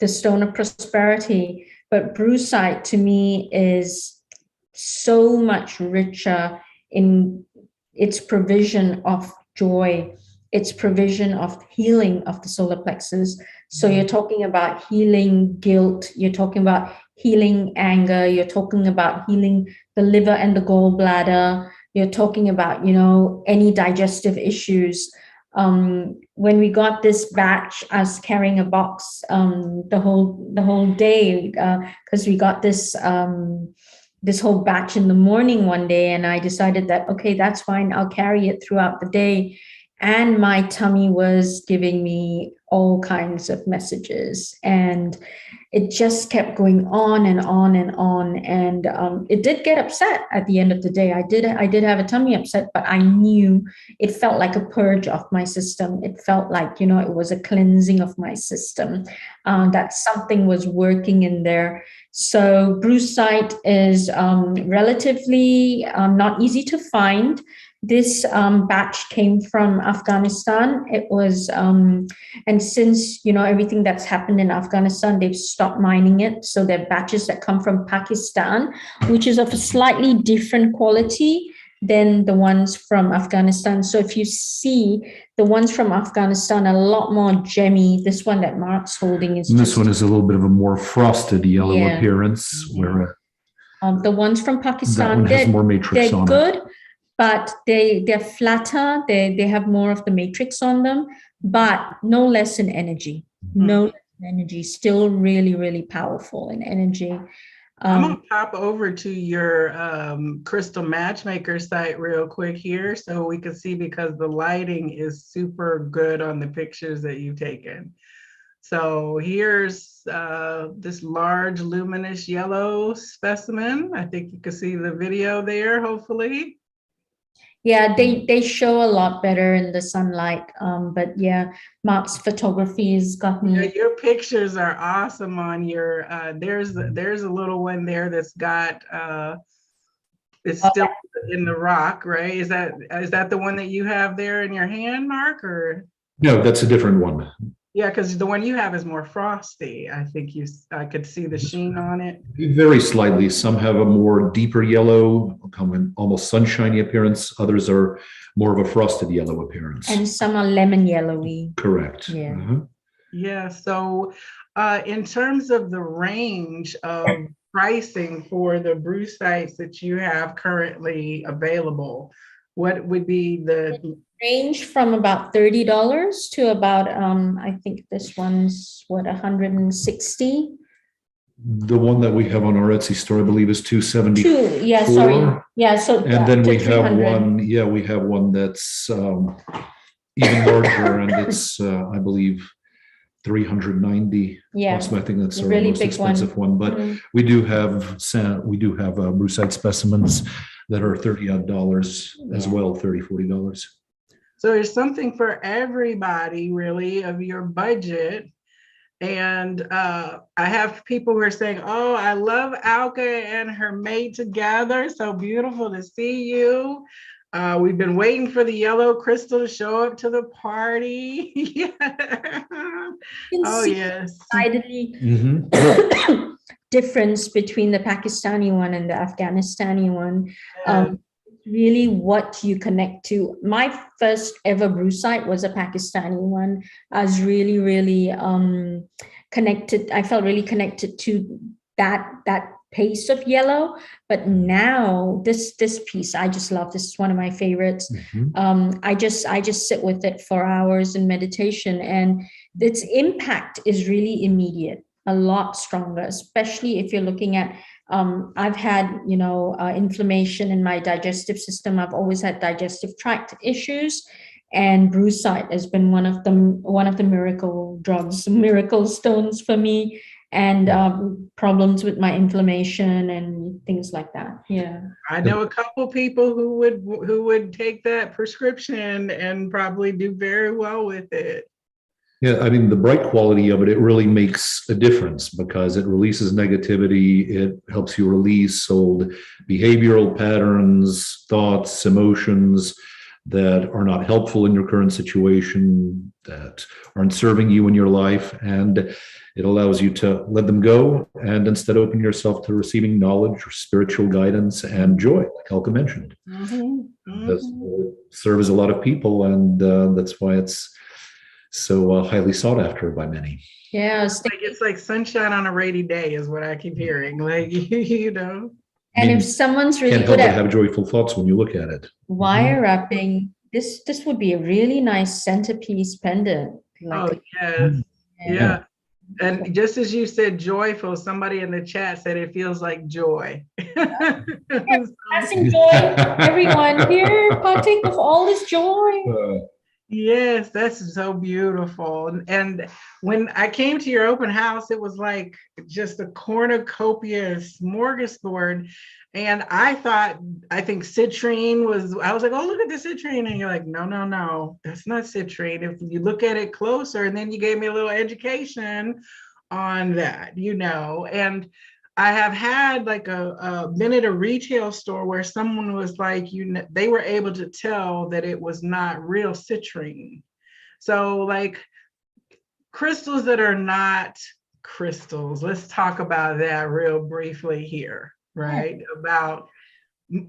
the stone of prosperity, but brucite to me is so much richer in its provision of joy. its provision of healing of the solar plexus. So you're talking about healing guilt, you're talking about healing anger, you're talking about healing the liver and the gallbladder, you're talking about, any digestive issues. When we got this batch, I was carrying a box the whole day, because we got this whole batch in the morning one day, and I decided that, okay, that's fine, I'll carry it throughout the day. And my tummy was giving me all kinds of messages, and it just kept going on and on and on. And it did get upset at the end of the day. I did have a tummy upset, but I knew it felt like a purge of my system. It felt like, it was a cleansing of my system, that something was working in there. So brucite is relatively not easy to find. This batch came from Afghanistan. It was, and since, everything that's happened in Afghanistan, they've stopped mining it. So they're batches that come from Pakistan, which is of a slightly different quality than the ones from Afghanistan. So if you see the ones from Afghanistan, a lot more gemmy. This one that Mark's holding is this one is a little bit of a more frosted yellow appearance, where the ones from Pakistan, that one has more matrix on good. it. But they're flatter, they have more of the matrix on them, but no less in energy. No less in energy, still really, really powerful in energy. I'm going to pop over to your Crystal Matchmaker site real quick here so we can see, because the lighting is super good on the pictures that you've taken. So here's this large luminous yellow specimen. I think you can see the video there, hopefully. Yeah, they show a lot better in the sunlight. But yeah, Mark's photography has gotten. Yeah, your pictures are awesome on your. There's a little one there that's got. It's still in the rock, right? Is that the one that you have there in your hand, Mark? Or no, that's a different one. Yeah, because the one you have is more frosty. I think I could see the sheen on it. Very slightly. Some have a more deeper yellow, almost sunshiny appearance. Others are more of a frosted yellow appearance. And some are lemon yellowy. Correct. Yeah. Yeah. So in terms of the range of pricing for the brucites that you have currently available, what would be the range from about $30 to about I think this one's $160. The one that we have on our Etsy store, I believe, is $274. So and then we have one. Yeah, we have one that's even larger, and it's I believe $390. Yeah, I think that's our really most big expensive one. But we do have brucite specimens that are $30 as well, $30-$40. So there's something for everybody, really, of your budget. And I have people who are saying, oh, I love Alka and her mate together. So beautiful to see you. We've been waiting for the yellow crystal to show up to the party. Yeah. Oh, yes. Difference between the Pakistani one and the Afghanistani one. Really what you connect to. My first ever brucite was a Pakistani one. I was really, really connected. I felt really connected to that pace of yellow. But now this piece, I just love. This is one of my favorites. I just sit with it for hours in meditation, and its impact is really immediate, a lot stronger, especially if you're looking at I've had, inflammation in my digestive system. I've always had digestive tract issues, and brucite has been one of the miracle drugs, miracle stones for me, and problems with my inflammation and things like that. Yeah, I know a couple people who would take that prescription and probably do very well with it. Yeah, I mean, the bright quality of it really makes a difference, because it releases negativity. It helps you release old behavioral patterns, thoughts, emotions that are not helpful in your current situation, that aren't serving you in your life. And It allows you to let them go and instead open yourself to receiving knowledge or spiritual guidance and joy, like Alka mentioned. This serves a lot of people, and that's why it's so highly sought after by many. Yeah, it's like sunshine on a rainy day is what I keep hearing. Like, you know. And if someone's really can't help but have joyful thoughts when you look at it. Wire wrapping, this would be a really nice centerpiece pendant. Like yeah. And just as you said, joyful, somebody in the chat said it feels like joy. Passing joy, everyone here, partake of all this joy. Yes, that's so beautiful. And when I came to your open house, it was like just a cornucopia smorgasbord. And I think citrine I was like, oh, look at the citrine. And you're like, no, that's not citrine. If you look at it closer, and then you gave me a little education on that, you know. And I have had like been at a retail store where someone was like, they were able to tell that it was not real citrine. So like crystals that are not crystals, let's talk about that real briefly here, right? About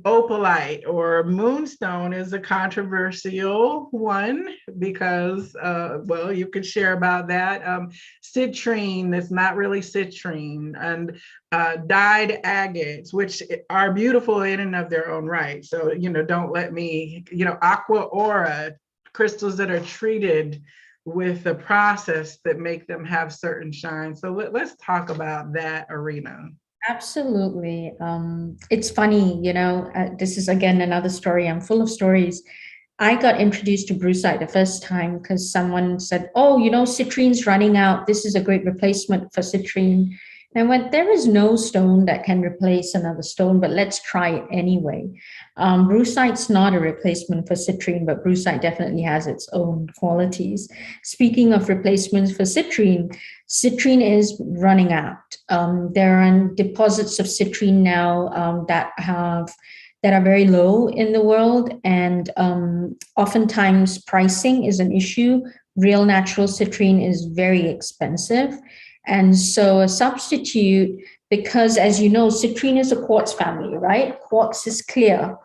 opalite or moonstone is a controversial one because, well, you could share about that. Citrine, that's not really citrine, and dyed agates, which are beautiful in and of their own right. So, you know, don't let me, you know, aqua aura, crystals that are treated with the process that make them have certain shine. So let's talk about that arena. Absolutely. It's funny, you know, this is again another story. I'm full of stories. I got introduced to brucite the first time because someone said, oh, you know, citrine's running out. This is a great replacement for citrine. And I went, there is no stone that can replace another stone, but let's try it anyway. Brucite's not a replacement for citrine, but brucite definitely has its own qualities. Speaking of replacements for citrine, citrine is running out. There are deposits of citrine now that are very low in the world, and oftentimes pricing is an issue. Real natural citrine is very expensive. And so a substitute, because as you know, citrine is a quartz family, right? Quartz is clear.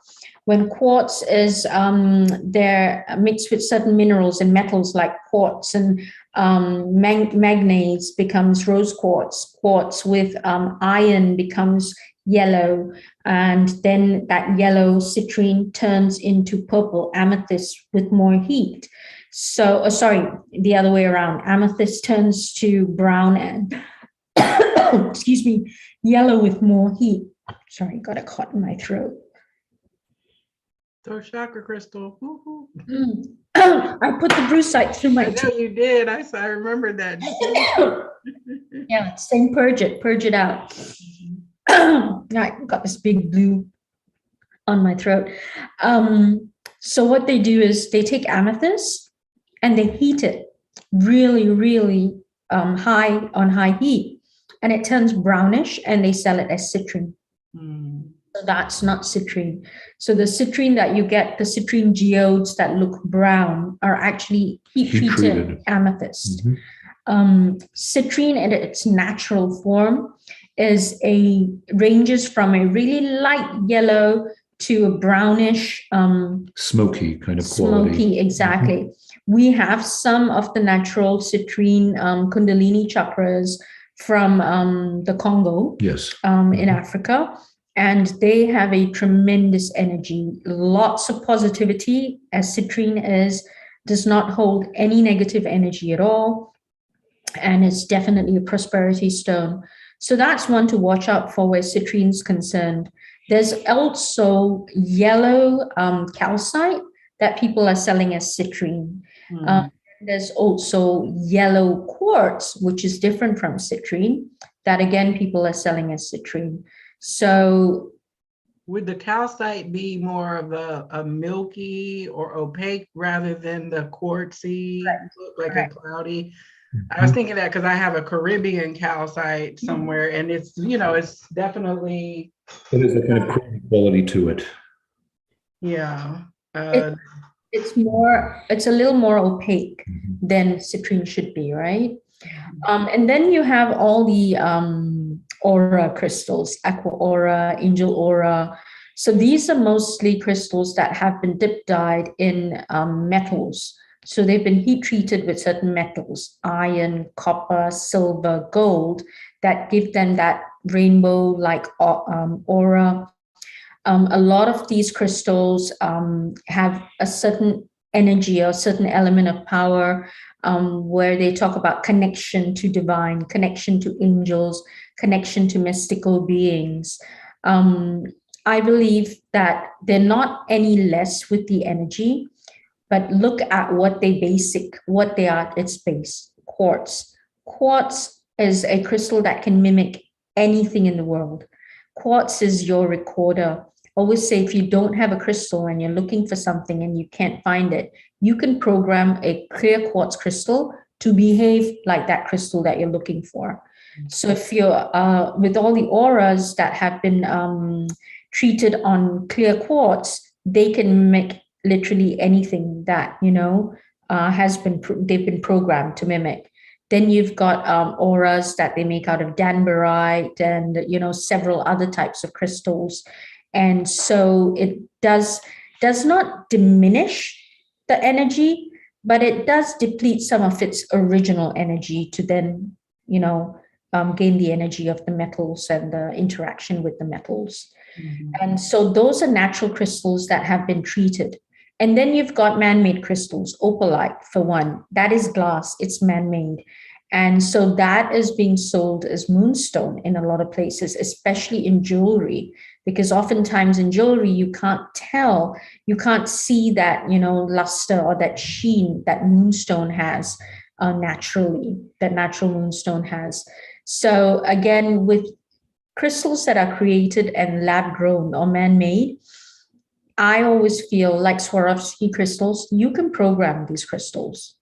When quartz is they're mixed with certain minerals and metals like quartz and manganese becomes rose quartz. Quartz with iron becomes yellow, and then that yellow citrine turns into purple amethyst with more heat. So, the other way around. Amethyst turns to brown and, excuse me, yellow with more heat. Sorry, got a caught in my throat. Throat chakra crystal. I put the brucite through my teeth. I know you did. I remember that. Yeah, saying purge it out. I got this big blue on my throat. So what they do is they take amethyst and they heat it really, really high heat, and it turns brownish, and they sell it as citrine. So that's not citrine. So the citrine that you get, the citrine geodes that look brown, are actually heat-treated amethyst. Citrine in its natural form ranges from a really light yellow to a brownish, smoky kind of quality. Smoky, exactly. We have some of the natural citrine kundalini chakras from the Congo, yes, in Africa, and they have a tremendous energy, lots of positivity, as citrine does not hold any negative energy at all, and it's definitely a prosperity stone. So that's one to watch out for where citrine is concerned. There's also yellow calcite that people are selling as citrine. There's also yellow quartz, which is different from citrine, that again, people are selling as citrine. So would the calcite be more of a milky or opaque rather than the quartzy, like a cloudy? I was thinking that because I have a Caribbean calcite somewhere, and it's, you know, it's definitely. It is a kind of quality to it. Yeah. It's a little more opaque than citrine should be, right? And then you have all the aura crystals, aqua aura, angel aura. So these are mostly crystals that have been dip dyed in metals. So they've been heat treated with certain metals, iron, copper, silver, gold, that give them that rainbow-like aura. A lot of these crystals have a certain energy or a certain element of power, where they talk about connection to divine, connection to angels, connection to mystical beings. I believe that they're not any less with the energy, but look at what they are at its base. Quartz. Quartz is a crystal that can mimic anything in the world. Quartz is your recorder. Always say, if you don't have a crystal and you're looking for something and you can't find it, you can program a clear quartz crystal to behave like that crystal that you're looking for. So if you're with all the auras that have been treated on clear quartz, they can make literally anything that they've been programmed to mimic. Then you've got auras that they make out of danbarite and several other types of crystals. And so it does not diminish the energy, but it does deplete some of its original energy to then, gain the energy of the metals and the interaction with the metals. Mm-hmm. And so those are natural crystals that have been treated. And then you've got man-made crystals, opalite for one. That is glass, it's man-made. And so that is being sold as moonstone in a lot of places, especially in jewelry, because oftentimes in jewelry, you can't see that, luster or that sheen that moonstone has naturally, that natural moonstone has. So again, with crystals that are created and lab grown or man-made, I always feel like Swarovski crystals, you can program these crystals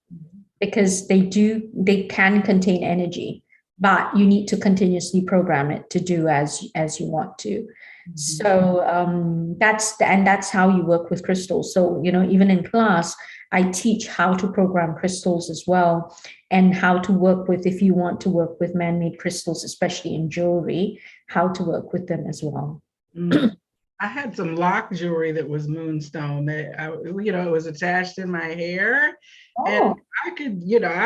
because they can contain energy, but you need to continuously program it to do as you want to. Mm-hmm. So that's how you work with crystals. So, even in class, I teach how to program crystals as well, and how to work with, if you want to work with man-made crystals, especially in jewelry, how to work with them as well. Mm-hmm. I had some lock jewelry that was moonstone that it was attached in my hair. Oh. And I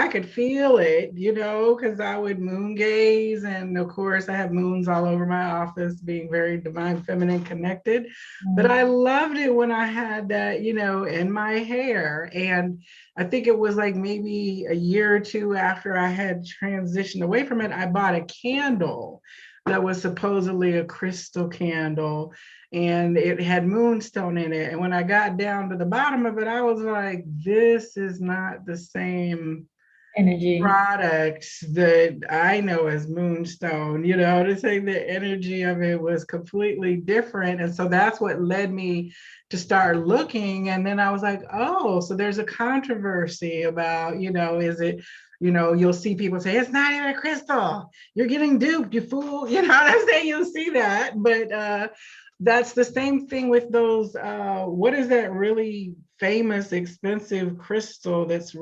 could feel it, because I would moon gaze. And of course I have moons all over my office, being very divine, feminine connected. Mm-hmm. But I loved it when I had that, in my hair. And I think it was like maybe a year or two after I had transitioned away from it, I bought a candle that was supposedly a crystal candle, and it had moonstone in it. And when I got down to the bottom of it, I was like, this is not the same energy product that I know as moonstone, to say the energy of it was completely different. And so that's what led me to start looking. And then I was like, oh, so there's a controversy about, is it, you'll see people say, it's not even a crystal. You're getting duped, you fool. You know what I'm saying? You'll see that. But that's the same thing with those, what is that really famous, expensive crystal that's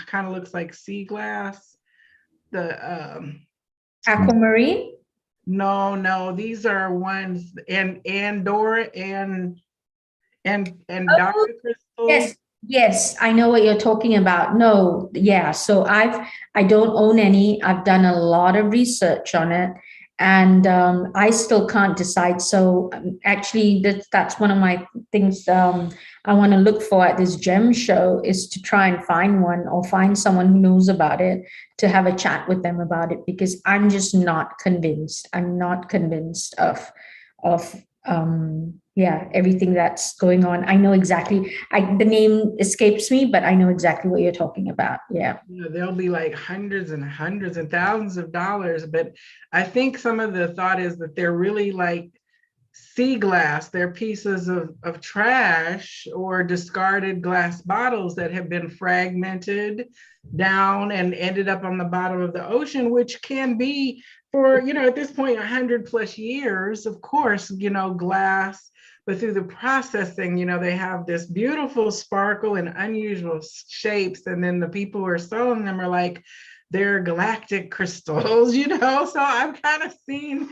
kind of looks like sea glass? The aquamarine? No, these are ones, and Andorra and Dr. crystals. Yes, I know what you're talking about. No, yeah. So I don't own any. I've done a lot of research on it, and I still can't decide. So actually, that's one of my things I want to look for at this gem show, is to try and find one or find someone who knows about it to have a chat with them about it, because I'm just not convinced. I'm not convinced of everything that's going on. I know exactly, the name escapes me, but I know exactly what you're talking about. Yeah. There'll be like hundreds and hundreds and thousands of dollars, but I think some of the thought is that they're really like sea glass. They're pieces of trash or discarded glass bottles that have been fragmented down and ended up on the bottom of the ocean, which can be for, at this point, 100+ years, of course, glass. But through the processing, they have this beautiful sparkle and unusual shapes. And then the people who are selling them are like, they're galactic crystals, so I've kind of seen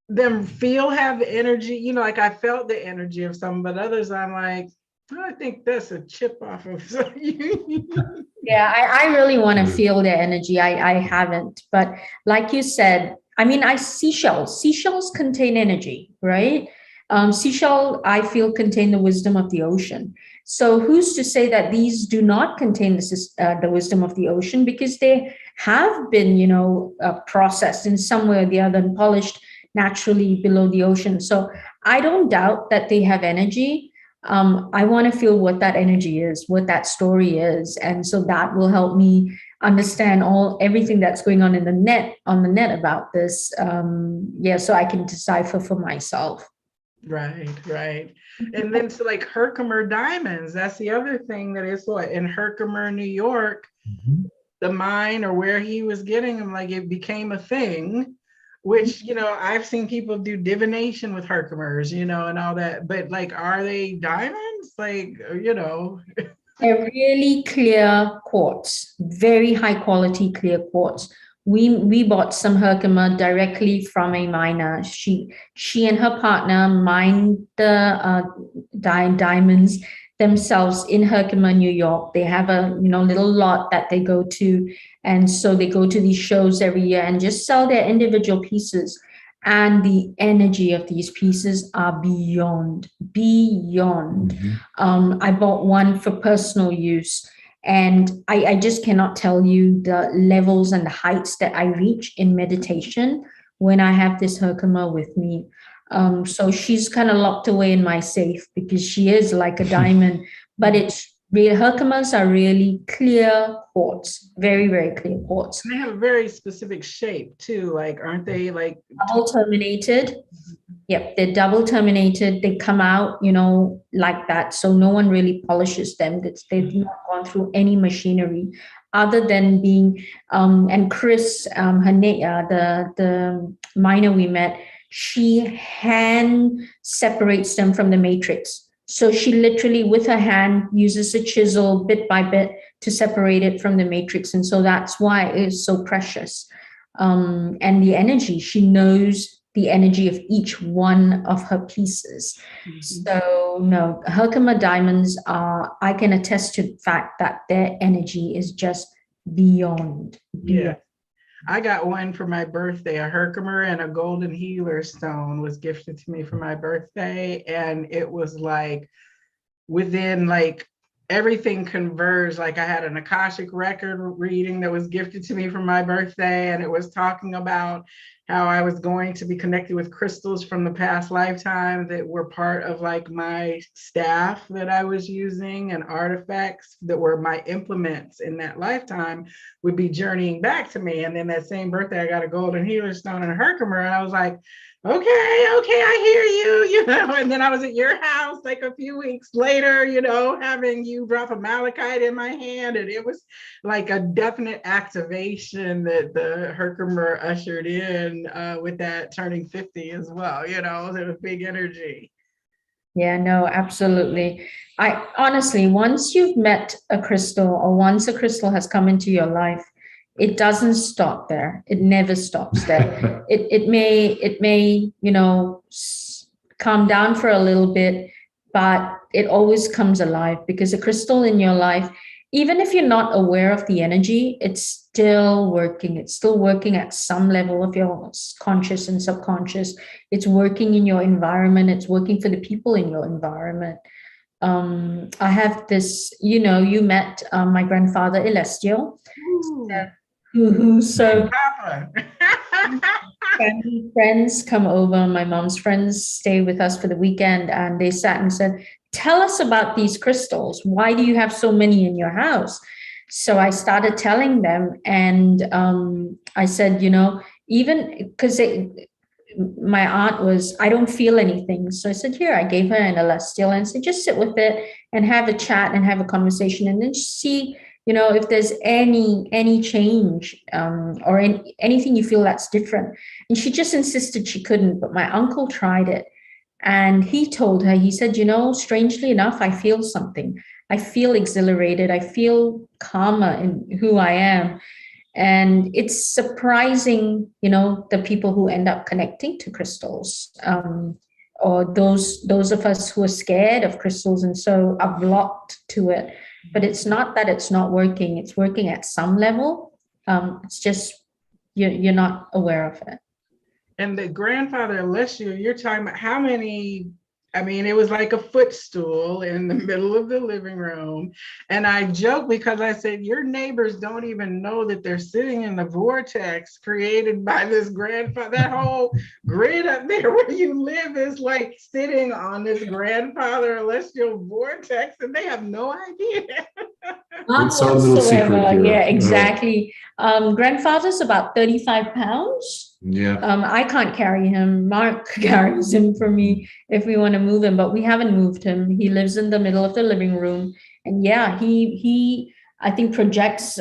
them have the energy, like I felt the energy of some, but others I'm like, I think that's a chip off of Yeah, I really want to feel their energy. I haven't, but like you said, I mean, seashells contain energy, right? Seashell, I feel, contain the wisdom of the ocean. So who's to say that these do not contain the wisdom of the ocean, because they have been, processed in some way or the other and polished naturally below the ocean. So I don't doubt that they have energy. I want to feel what that energy is, what that story is. And so that will help me understand everything that's going on in the net about this. So I can decipher for myself. Right. And then so like Herkimer Diamonds, that's the other thing that is in Herkimer, New York, the mine or where he was getting them, like it became a thing, which, I've seen people do divination with Herkimers, and all that, but like, are they diamonds? Like, They're really clear quartz, very high quality clear quartz. We bought some Herkimer directly from a miner. She and her partner mined the diamonds themselves in Herkimer, New York. They have a little lot that they go to, and so they go to these shows every year and just sell their individual pieces. And the energy of these pieces are beyond. I bought one for personal use, and I just cannot tell you the levels and the heights that I reach in meditation when I have this Herkimer with me. So she's kind of locked away in my safe because she is like a diamond, but it's real. Herkimers are really clear quartz, very, very clear quartz. And they have a very specific shape too. Like, aren't they like double terminated? Yep, they're double terminated. They come out, like that. So no one really polishes them. They've not gone through any machinery other than being, and Chris, the miner we met, she hand separates them from the matrix. So she literally, with her hand, uses a chisel bit by bit to separate it from the matrix. And so that's why it is so precious. And the energy, she knows the energy of each one of her pieces. So no, Herkimer Diamonds I can attest to the fact that their energy is just beyond. Yeah. I got one for my birthday, a Herkimer and a golden healer stone was gifted to me for my birthday. And it was like within like everything converged. Like I had an Akashic record reading that was gifted to me for my birthday. And it was talking about how I was going to be connected with crystals from the past lifetime that were part of like my staff that I was using, and artifacts that were my implements in that lifetime would be journeying back to me. And then that same birthday, I got a golden healer stone and a Herkimer. And I was like, okay, I hear you, and then I was at your house like a few weeks later, having you drop a malachite in my hand. And it was like a definite activation that the Herkimer ushered in with that turning 50 as well, it was big energy. Yeah, no, absolutely. I honestly, once you've met a crystal, or once a crystal has come into your life, it doesn't stop there. It never stops there. it may, calm down for a little bit, but it always comes alive, because a crystal in your life, even if you're not aware of the energy, it's still working. It's still working at some level of your conscious and subconscious. It's working in your environment. It's working for the people in your environment. I have this, you met my grandfather, Elestial. Who served family friends come over. My mom's friends stay with us for the weekend, and they sat and said, tell us about these crystals. Why do you have so many in your house? So I started telling them, and I said, even because my aunt was, I don't feel anything. So I said, here, I gave her an Elestial and said, just sit with it and have a chat and have a conversation, and then see, if there's any change or anything you feel that's different. And she just insisted she couldn't, but my uncle tried it. And he told her, he said, strangely enough, I feel something. I feel exhilarated. I feel calmer in who I am. And it's surprising, the people who end up connecting to crystals, or those of us who are scared of crystals and so are blocked to it. But it's not that it's not working. It's working at some level. It's just you're not aware of it. And the grandfather, unless you're talking about how many, it was like a footstool in the middle of the living room. And I joke because I said, your neighbors don't even know that they're sitting in the vortex created by this grandfather. That whole grid up there where you live is like sitting on this grandfather celestial vortex, and they have no idea. Not It's our little secret whatsoever. here. Yeah, exactly. Grandfather's about 35 pounds. Yeah. I can't carry him. Mark carries him for me if we want to move him, but we haven't moved him. He lives in the middle of the living room. And yeah, he I think projects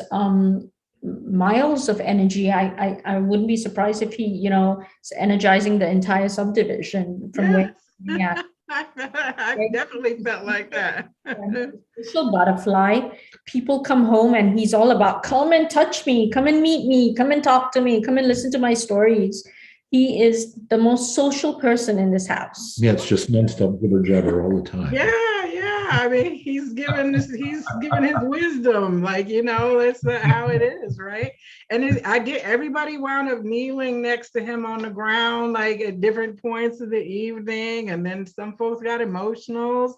miles of energy. I wouldn't be surprised if he, is energizing the entire subdivision from where yeah. I definitely felt like that. Social butterfly. People come home and he's all about, come and touch me, come and meet me, come and talk to me, come and listen to my stories. He is the most social person in this house. Yeah, it's just nonstop jibber jabber all the time. Yeah. He's given his wisdom, that's how it is, right? And everybody wound up kneeling next to him on the ground, like at different points of the evening. And then some folks got emotional.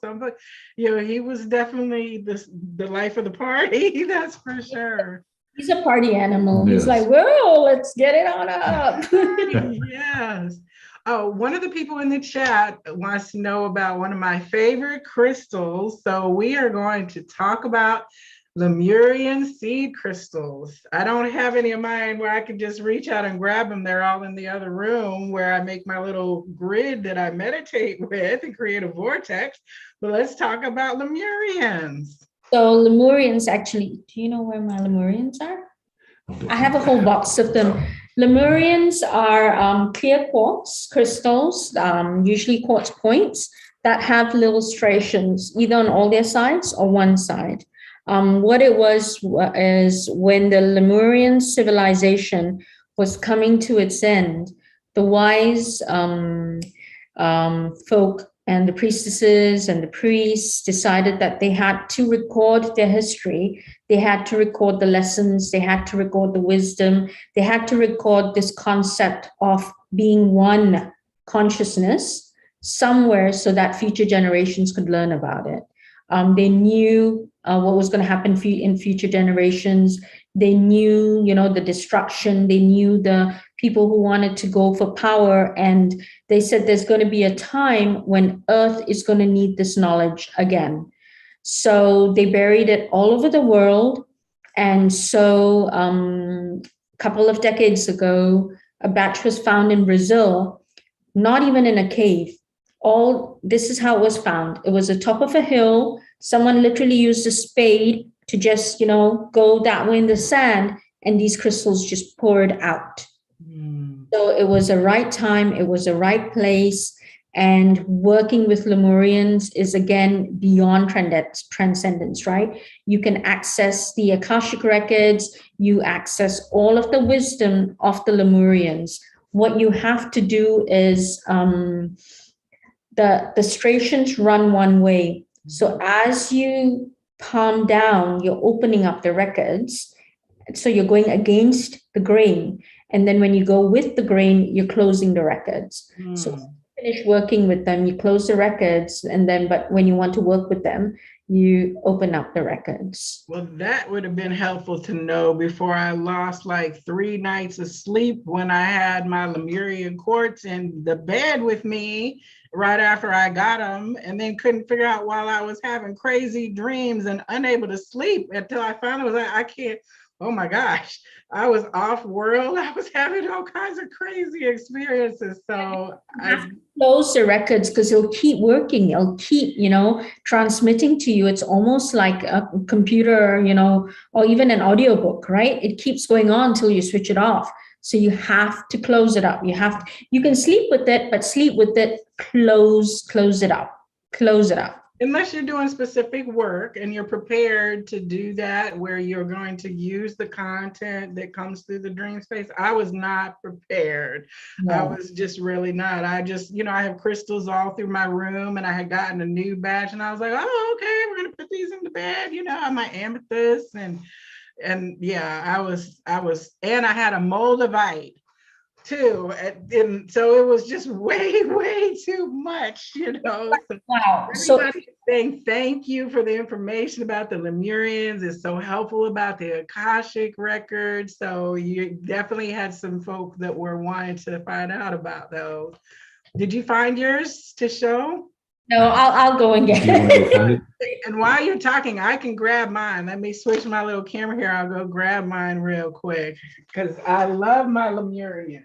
He was definitely the life of the party. That's for sure. He's a party animal. Yes. He's like, whoa, let's get it on up. Yes. Oh, one of the people in the chat wants to know about one of my favorite crystals. So we are going to talk about Lemurian seed crystals. I don't have any of mine where I can just reach out and grab them. They're all in the other room where I make my little grid that I meditate with and create a vortex. But let's talk about Lemurians. So Lemurians, actually, do you know where my Lemurians are? I have a whole box of them. Lemurians are clear quartz crystals, usually quartz points, that have little striations, either on all their sides or one side. What it was is when the Lemurian civilization was coming to its end, the wise folk and the priestesses and the priests decided that they had to record their history. They had to record the lessons. They had to record the wisdom. They had to record this concept of being one consciousness somewhere so that future generations could learn about it. They knew what was going to happen in future generations. They knew, the destruction. They knew the people who wanted to go for power. And they said there's going to be a time when Earth is going to need this knowledge again. So they buried it all over the world. And so a couple of decades ago, a batch was found in Brazil, not even in a cave. This is how it was found. It was the top of a hill. Someone literally used a spade to just, go that way in the sand, and these crystals just poured out. So it was the right time, it was the right place. And working with Lemurians is, again, beyond transcendence, right? You can access the Akashic records, you access all of the wisdom of the Lemurians. What you have to do is the striations run one way. So as you palm down, you're opening up the records. So you're going against the grain. And then when you go with the grain, you're closing the records. So finish working with them, you close the records, but when you want to work with them, you open up the records. Well, that would have been helpful to know before I lost like 3 nights of sleep when I had my Lemurian quartz in the bed with me right after I got them, and then couldn't figure out while I was having crazy dreams and unable to sleep until I finally was like, I can't. Oh my gosh, I was off world. I was having all kinds of crazy experiences. So I close the records because it'll keep working. It'll keep, transmitting to you. It's almost like a computer, or even an audiobook, right? It keeps going on until you switch it off. So you have to close it up. You can sleep with it, but sleep with it, close it up. Close it up. unless you're doing specific work and you're prepared to do that, where you're going to use the content that comes through the dream space. I was not prepared. I was just really not. I just, I have crystals all through my room, and I had gotten a new batch, and I was like, oh, okay, we're gonna put these in the bed, my amethyst, and yeah, I was, and I had a moldavite too, and so it was just way too much. Wow. So saying thank you for the information about the Lemurians. It's so helpful about the Akashic records. So you definitely had some folks that were wanting to find out about those. Did you find yours to show? No, I'll go and get it. And while you're talking, I can grab mine. Let me switch my little camera here. I'll go grab mine real quick, because I love my Lemurians.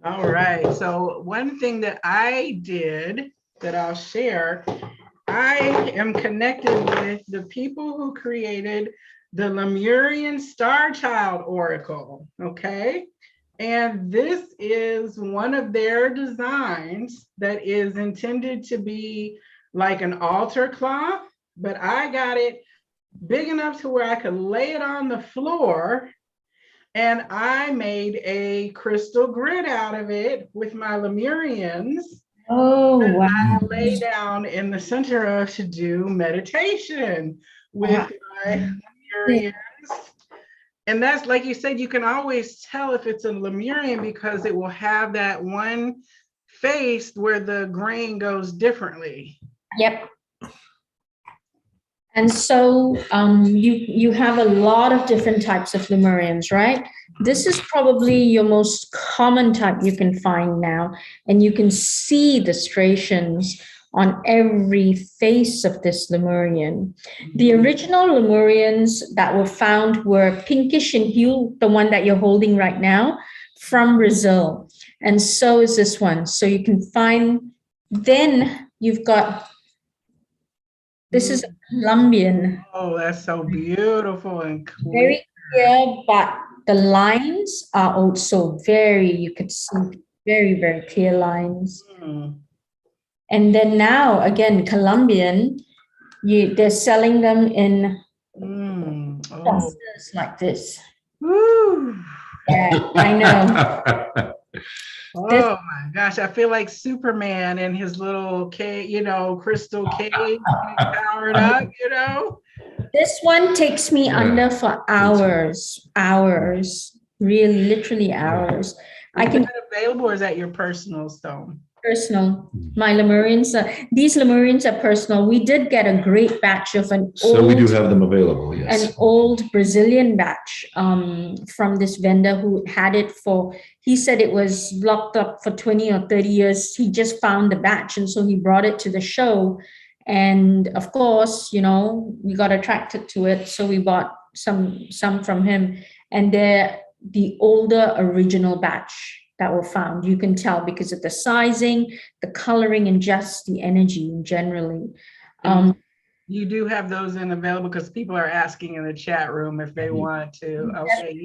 All right, so one thing that I did that I'll share, I am connected with the people who created the Lemurian Star Child Oracle, okay? And this is one of their designs that is intended to be like an altar cloth, but I got it big enough to where I could lay it on the floor, and I made a crystal grid out of it with my Lemurians. Oh, wow. I lay down in the center of to do meditation with my Lemurians. And that's, like you said, you can always tell if it's a Lemurian because it will have that one face where the grain goes differently. Yep. And so you have a lot of different types of Lemurians, right? This is probably your most common type you can find now. And you can see the striations on every face of this Lemurian. The original Lemurians that were found were pinkish in hue, the one that you're holding right now, from Brazil. And so is this one. So you can find, then you've got, this is a Colombian. Oh, that's so beautiful and clear. Very clear, but the lines are also you could see very, very clear lines. And then now, again, Colombian, they're selling them in clusters like this. Woo. Yeah, I know. Oh my gosh, I feel like Superman in his little cave, crystal cave, powered up, This one takes me under for hours, really, literally hours. Is that available, or is that your personal stone? Personal. My Lemurians, these Lemurians are personal. We did get a great batch of so we do have them available, yes. An old Brazilian batch from this vendor who had it he said it was locked up for 20 or 30 years. He just found the batch, and so he brought it to the show. And of course, we got attracted to it. So we bought some from him, and they're the older original batch that were found. You can tell because of the sizing, the coloring, and just the energy generally. You do have those available, because people are asking in the chat room if they want to. Okay,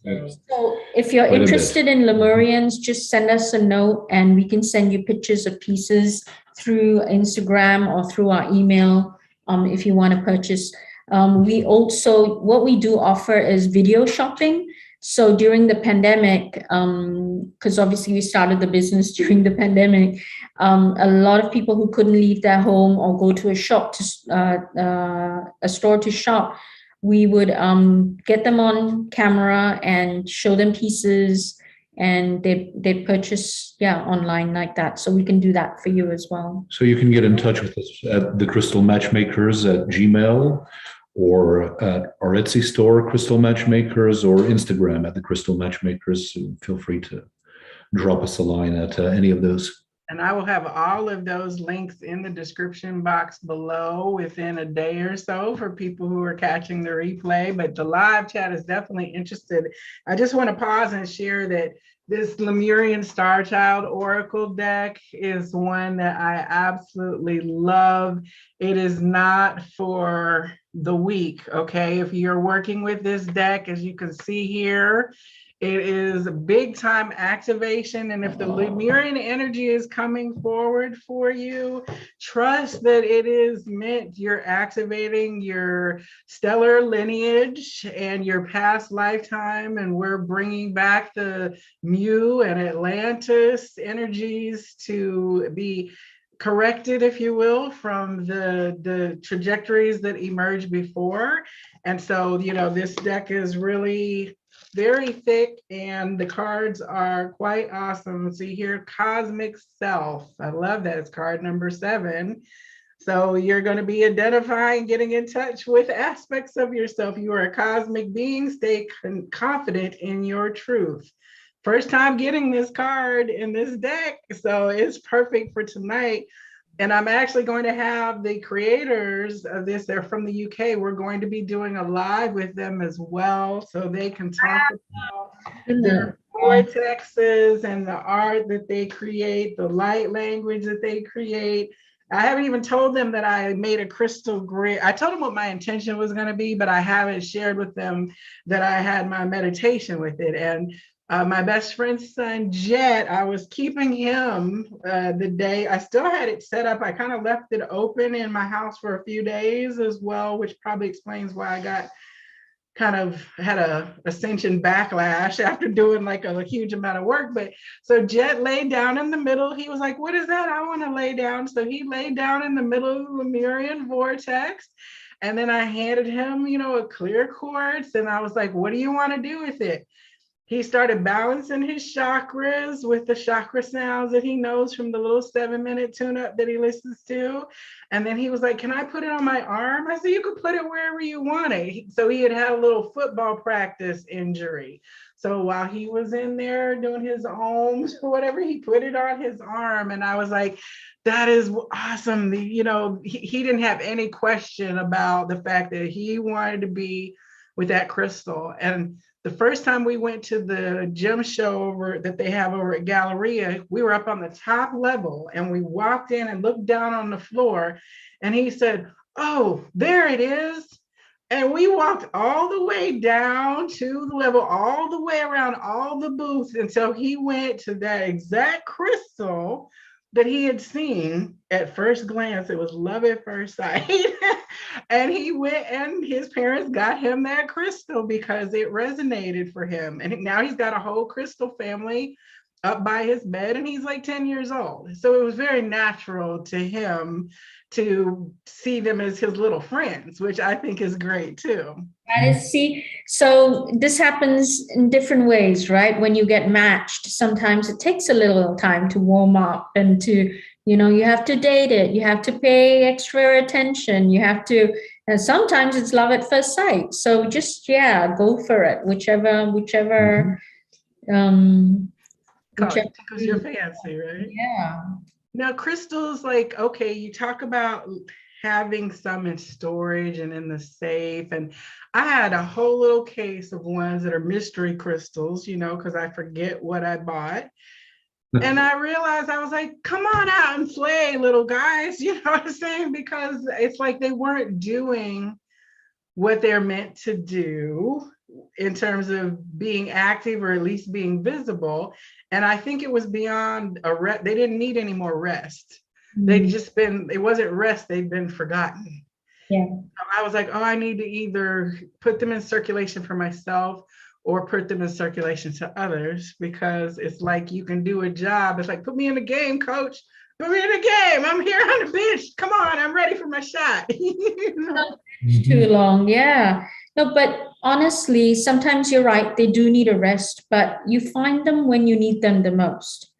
yes. So if you're interested in Lemurians, just send us a note and we can send you pictures of pieces through Instagram or through our email if you want to purchase. We also, what we do offer is video shopping. So during the pandemic, because obviously we started the business during the pandemic, a lot of people who couldn't leave their home or go to a store to shop, we would get them on camera and show them pieces, and they purchase online like that. So we can do that for you as well. So you can get in touch with us at the Crystal Matchmakers at Gmail, or at our Etsy store, Crystal Matchmakers, or Instagram at the Crystal Matchmakers. So feel free to drop us a line at any of those. And I will have all of those links in the description box below within a day or so for people who are catching the replay. But the live chat is definitely interested. I just want to pause and share that this Lemurian Star Child Oracle deck is one that I absolutely love. It is not for the weak, okay? If you're working with this deck, as you can see here, it is a big time activation. And if the Lemurian energy is coming forward for you, trust that it is meant you're activating your stellar lineage and your past lifetime. And we're bringing back the Mu and Atlantis energies to be corrected, if you will, from the trajectories that emerged before. And so, you know, this deck is really very thick and the cards are quite awesome. See here, Cosmic Self. I love that. It's card number 7. So you're going to be identifying, getting in touch with aspects of yourself. You are a cosmic being. Stay confident in your truth. First time getting this card in this deck, so it's perfect for tonight. And I'm actually going to have the creators of this, they're from the UK. We're going to be doing a live with them as well, so they can talk about their vortexes and the art that they create, the light language that they create. I haven't even told them that I made a crystal grid. I told them what my intention was going to be, but I haven't shared with them that I had my meditation with it. And my best friend's son, Jet, I was keeping him the day, I still had it set up. I kind of left it open in my house for a few days as well, which probably explains why I got kind of had a ascension backlash after doing like a huge amount of work. But so Jet laid down in the middle. He was like, what is that? I want to lay down. So he laid down in the middle of the Lemurian vortex. And then I handed him, you know, a clear quartz. And I was like, what do you want to do with it? He started balancing his chakras with the chakra sounds that he knows from the little 7-minute tune-up that he listens to. And then he was like, can I put it on my arm? I said, you could put it wherever you want it. So he had had a little football practice injury. So while he was in there doing his ohms or whatever, he put it on his arm. And I was like, that is awesome. You know, he didn't have any question about the fact that he wanted to be with that crystal. And the first time we went to the gem show that they have over at Galleria, we were up on the top level and we walked in and looked down on the floor and he said, oh, there it is. And we walked all the way down to the level, all the way around all the booths until he went to that exact crystal that he had seen at first glance. It was love at first sight. And he went and his parents got him that crystal because it resonated for him. And now he's got a whole crystal family up by his bed and he's like 10 years old. So it was very natural to him to see them as his little friends, which I think is great too. I see. So this happens in different ways, right? When you get matched, sometimes it takes a little time to warm up and to, you know, you have to date it. You have to pay extra attention. You have to, and sometimes it's love at first sight. So just, yeah, go for it. Whichever, because you're fancy, right? Yeah. Now, crystals, like, okay, you talk about having some in storage and in the safe. And I had a whole little case of ones that are mystery crystals, you know, because I forget what I bought. And I realized, I was like, come on out and play, little guys, you know what I'm saying? Because it's like they weren't doing what they're meant to do in terms of being active or at least being visible. And I think it was beyond a rest. They didn't need any more rest. They'd just been, it wasn't rest, they'd been forgotten. Yeah. So I was like, oh, I need to either put them in circulation for myself or put them in circulation to others, because it's like you can do a job. It's like, put me in the game, coach. Put me in the game. I'm here on the bench. Come on, I'm ready for my shot. You know? Too long, yeah. No, but honestly, sometimes you're right. They do need a rest, but you find them when you need them the most.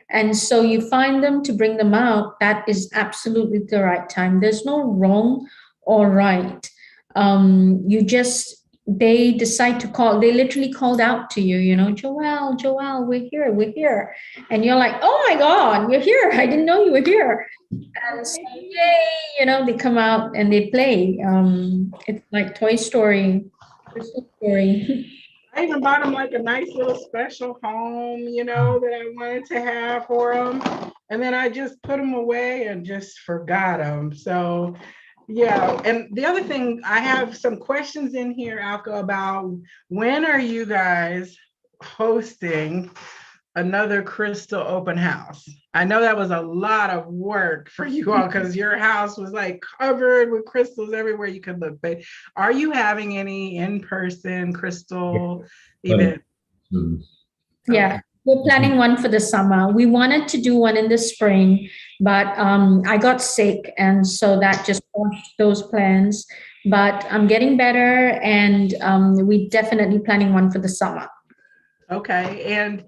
And so you find them to bring them out. That is absolutely the right time. There's no wrong or right. You just, they decide to call, they literally called out to you, you know, Joelle, we're here. And you're like, oh my God, you're here. I didn't know you were here. And so, yay, you know, they come out and they play. It's like Toy Story, Crystal Story. I even bought them like a nice little special home, you know, that I wanted to have for them. And then I just put them away and just forgot them. So, yeah. And the other thing, I have some questions in here, Alka, about when are you guys hosting another crystal open house? I know that was a lot of work for you all because your house was like covered with crystals everywhere you could look. But are you having any in-person crystal event? Yeah, we're planning one for the summer. We wanted to do one in the spring, but I got sick, and so that just pushed those plans. But I'm getting better, and we're definitely planning one for the summer. Okay, and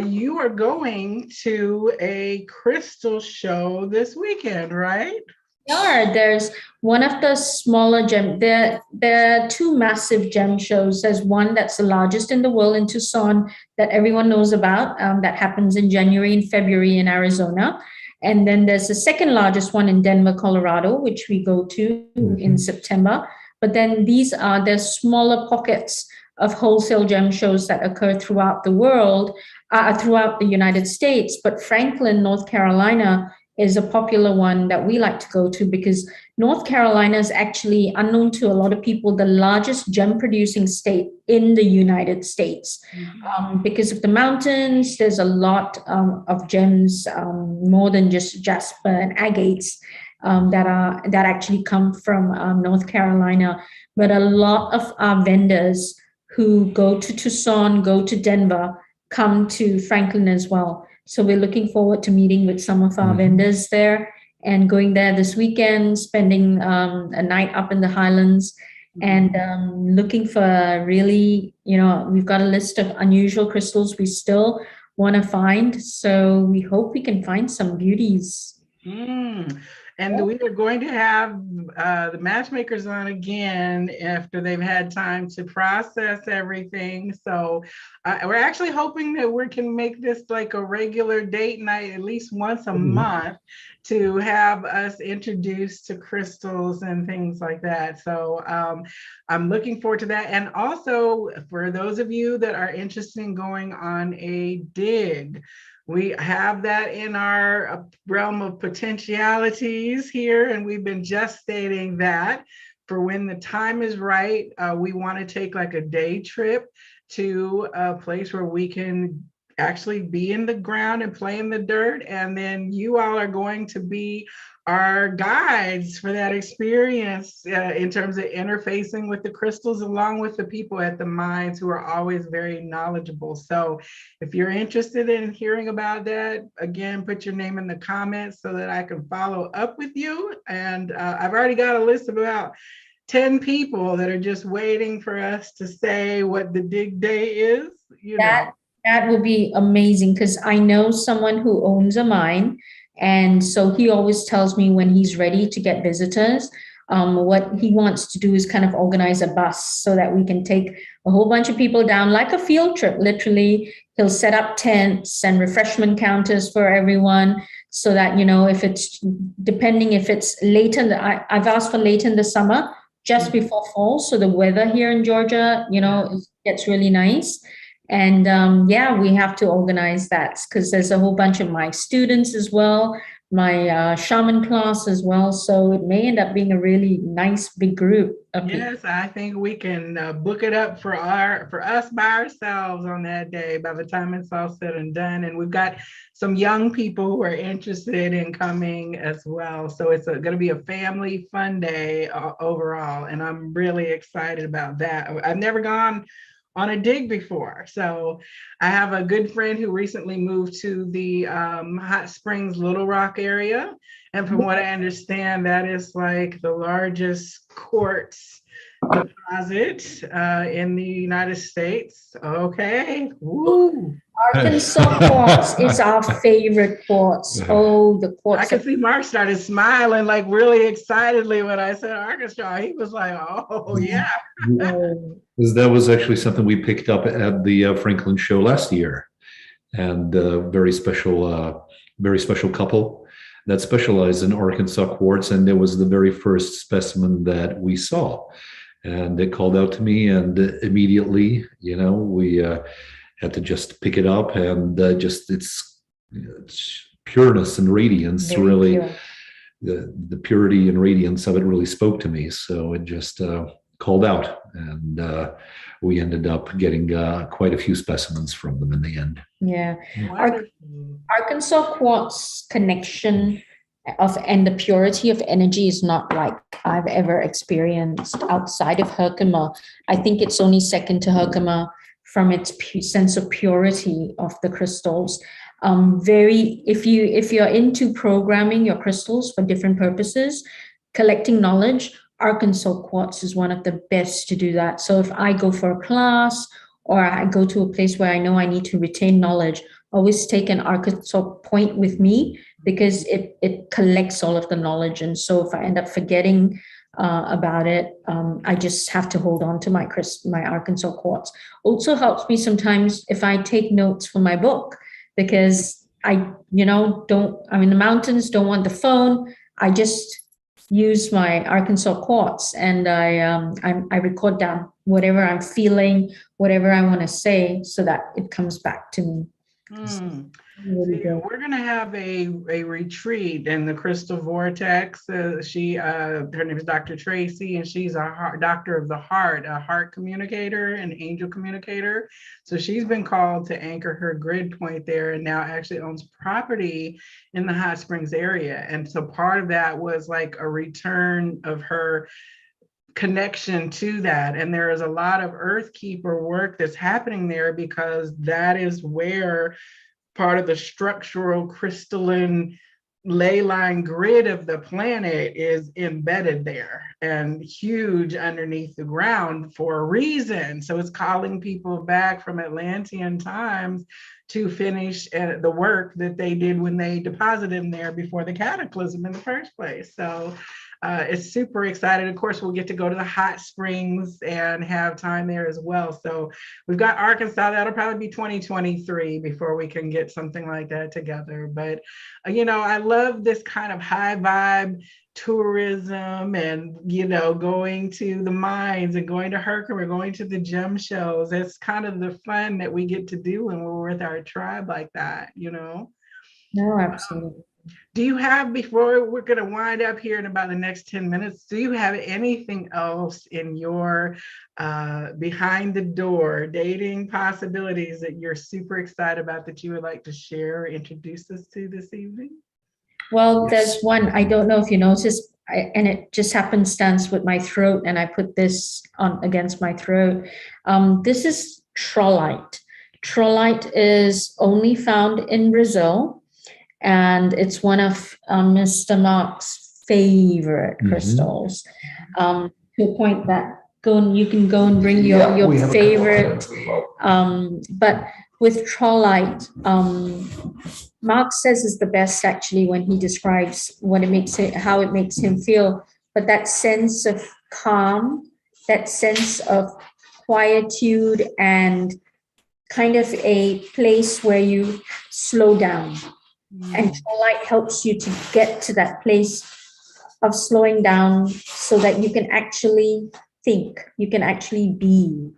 you are going to a crystal show this weekend, right? Yeah, there's one of the smaller gem. There are two massive gem shows. There's one that's the largest in the world in Tucson that everyone knows about. That happens in January and February in Arizona. And then there's the second largest one in Denver, Colorado, which we go to in September. But then there's smaller pockets of wholesale gem shows that occur throughout the world, throughout the United States. But Franklin, North Carolina, is a popular one that we like to go to because North Carolina is actually, unknown to a lot of people, the largest gem producing state in the United States. Because of the mountains, there's a lot of gems, more than just jasper and agates, that actually come from North Carolina. But a lot of our vendors who go to Tucson, go to Denver, come to Franklin as well. So we're looking forward to meeting with some of our vendors there and going there this weekend, spending a night up in the Highlands, and looking for really, you know, we've got a list of unusual crystals we still want to find. So we hope we can find some beauties. And we are going to have the matchmakers on again after they've had time to process everything. So we're actually hoping that we can make this like a regular date night, at least once a month, to have us introduced to crystals and things like that. So I'm looking forward to that. And also for those of you that are interested in going on a dig, we have that in our realm of potentialities here, and we've been gestating that for when the time is right. We want to take like a day trip to a place where we can actually be in the ground and play in the dirt, and then you all are going to be our guides for that experience in terms of interfacing with the crystals along with the people at the mines who are always very knowledgeable. So if you're interested in hearing about that, again, put your name in the comments so that I can follow up with you. And I've already got a list of about 10 people that are just waiting for us to say what the dig day is. That will be amazing because I know someone who owns a mine. And so he always tells me when he's ready to get visitors, what he wants to do is kind of organize a bus so that we can take a whole bunch of people down like a field trip. Literally, he'll set up tents and refreshment counters for everyone so that, you know, if it's depending if it's later, I've asked for late in the summer, just before fall. So the weather here in Georgia, you know, gets really nice. And we have to organize that because there's a whole bunch of my students as well, my shaman class as well. So it may end up being a really nice big group of people. Yes, I think we can book it up for us by ourselves on that day by the time it's all said and done. And we've got some young people who are interested in coming as well. So it's going to be a family fun day overall. And I'm really excited about that. I've never gone on a dig before. So I have a good friend who recently moved to the Hot Springs, Little Rock area. And from what I understand, that is like the largest quartz deposit in the United States. Okay. Woo. Arkansas quartz is our favorite quartz. Oh, the I quartz. could see Mark started smiling like really excitedly when I said Arkansas. He was like, oh, yeah. That was actually something we picked up at the Franklin show last year, and very special couple that specialized in Arkansas quartz, and it was the very first specimen that we saw, and they called out to me, and immediately, we had to just pick it up, and it's pureness and radiance. Very really pure. The purity and radiance of it really spoke to me, so it just called out, and we ended up getting quite a few specimens from them in the end. Yeah. Arkansas quartz connection and the purity of energy is not like I've ever experienced outside of Herkimer. I think it's only second to Herkimer from its sense of purity of the crystals. If you're into programming your crystals for different purposes, collecting knowledge, Arkansas quartz is one of the best to do that. So if I go for a class or I go to a place where I know I need to retain knowledge, always take an Arkansas point with me, because it collects all of the knowledge. And so if I end up forgetting about it, I just have to hold on to my Arkansas quartz. Also helps me sometimes if I take notes for my book, because I I'm in the mountains, don't want the phone. I just use my Arkansas quartz, and I record down whatever I'm feeling, whatever I want to say, so that it comes back to me. We're going to have a retreat in the Crystal Vortex. Her name is Dr. Tracy, and she's a doctor of the heart, a heart communicator, an angel communicator. So she's been called to anchor her grid point there, and now actually owns property in the Hot Springs area. And so part of that was like a return of her connection to that. And there is a lot of Earthkeeper work that's happening there, because that is where part of the structural crystalline ley line grid of the planet is embedded there and huge underneath the ground for a reason. So it's calling people back from Atlantean times to finish the work that they did when they deposited them there before the cataclysm in the first place. So it's super excited. Of course, we'll get to go to the hot springs and have time there as well. So we've got Arkansas. That'll probably be 2023 before we can get something like that together. But, I love this kind of high vibe tourism and, going to the mines and going to Herkimer, going to the gem shows. It's kind of the fun that we get to do when we're with our tribe like that, No, absolutely. Do you have, before we're going to wind up here in about the next 10 minutes, do you have anything else in your behind the door dating possibilities that you're super excited about that you would like to share or introduce us to this evening? Well, there's one, I don't know if you noticed, and it just happenstance with my throat, and I put this on against my throat. This is trollite. Trollite is only found in Brazil, and it's one of Mr. Mark's favorite crystals. To a point that you can go and bring your favorite. But with trollite, Mark says is the best actually when he describes how it makes him feel. But that sense of calm, that sense of quietude, and kind of a place where you slow down. And trollite helps you to get to that place of slowing down so that you can actually think, you can actually be,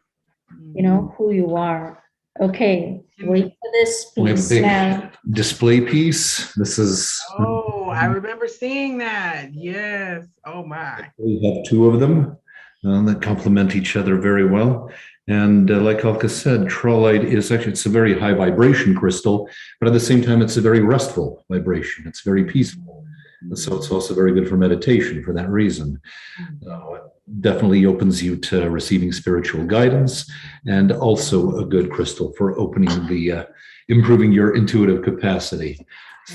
who you are. Okay, wait for this piece now. Display piece. This is. Oh, I remember seeing that. Yes. Oh my. We have two of them that complement each other very well. And like Alka said, trollite is actually, it's a very high vibration crystal, but at the same time, it's a very restful vibration. It's very peaceful. And so it's also very good for meditation for that reason. It definitely opens you to receiving spiritual guidance, and also a good crystal for improving your intuitive capacity.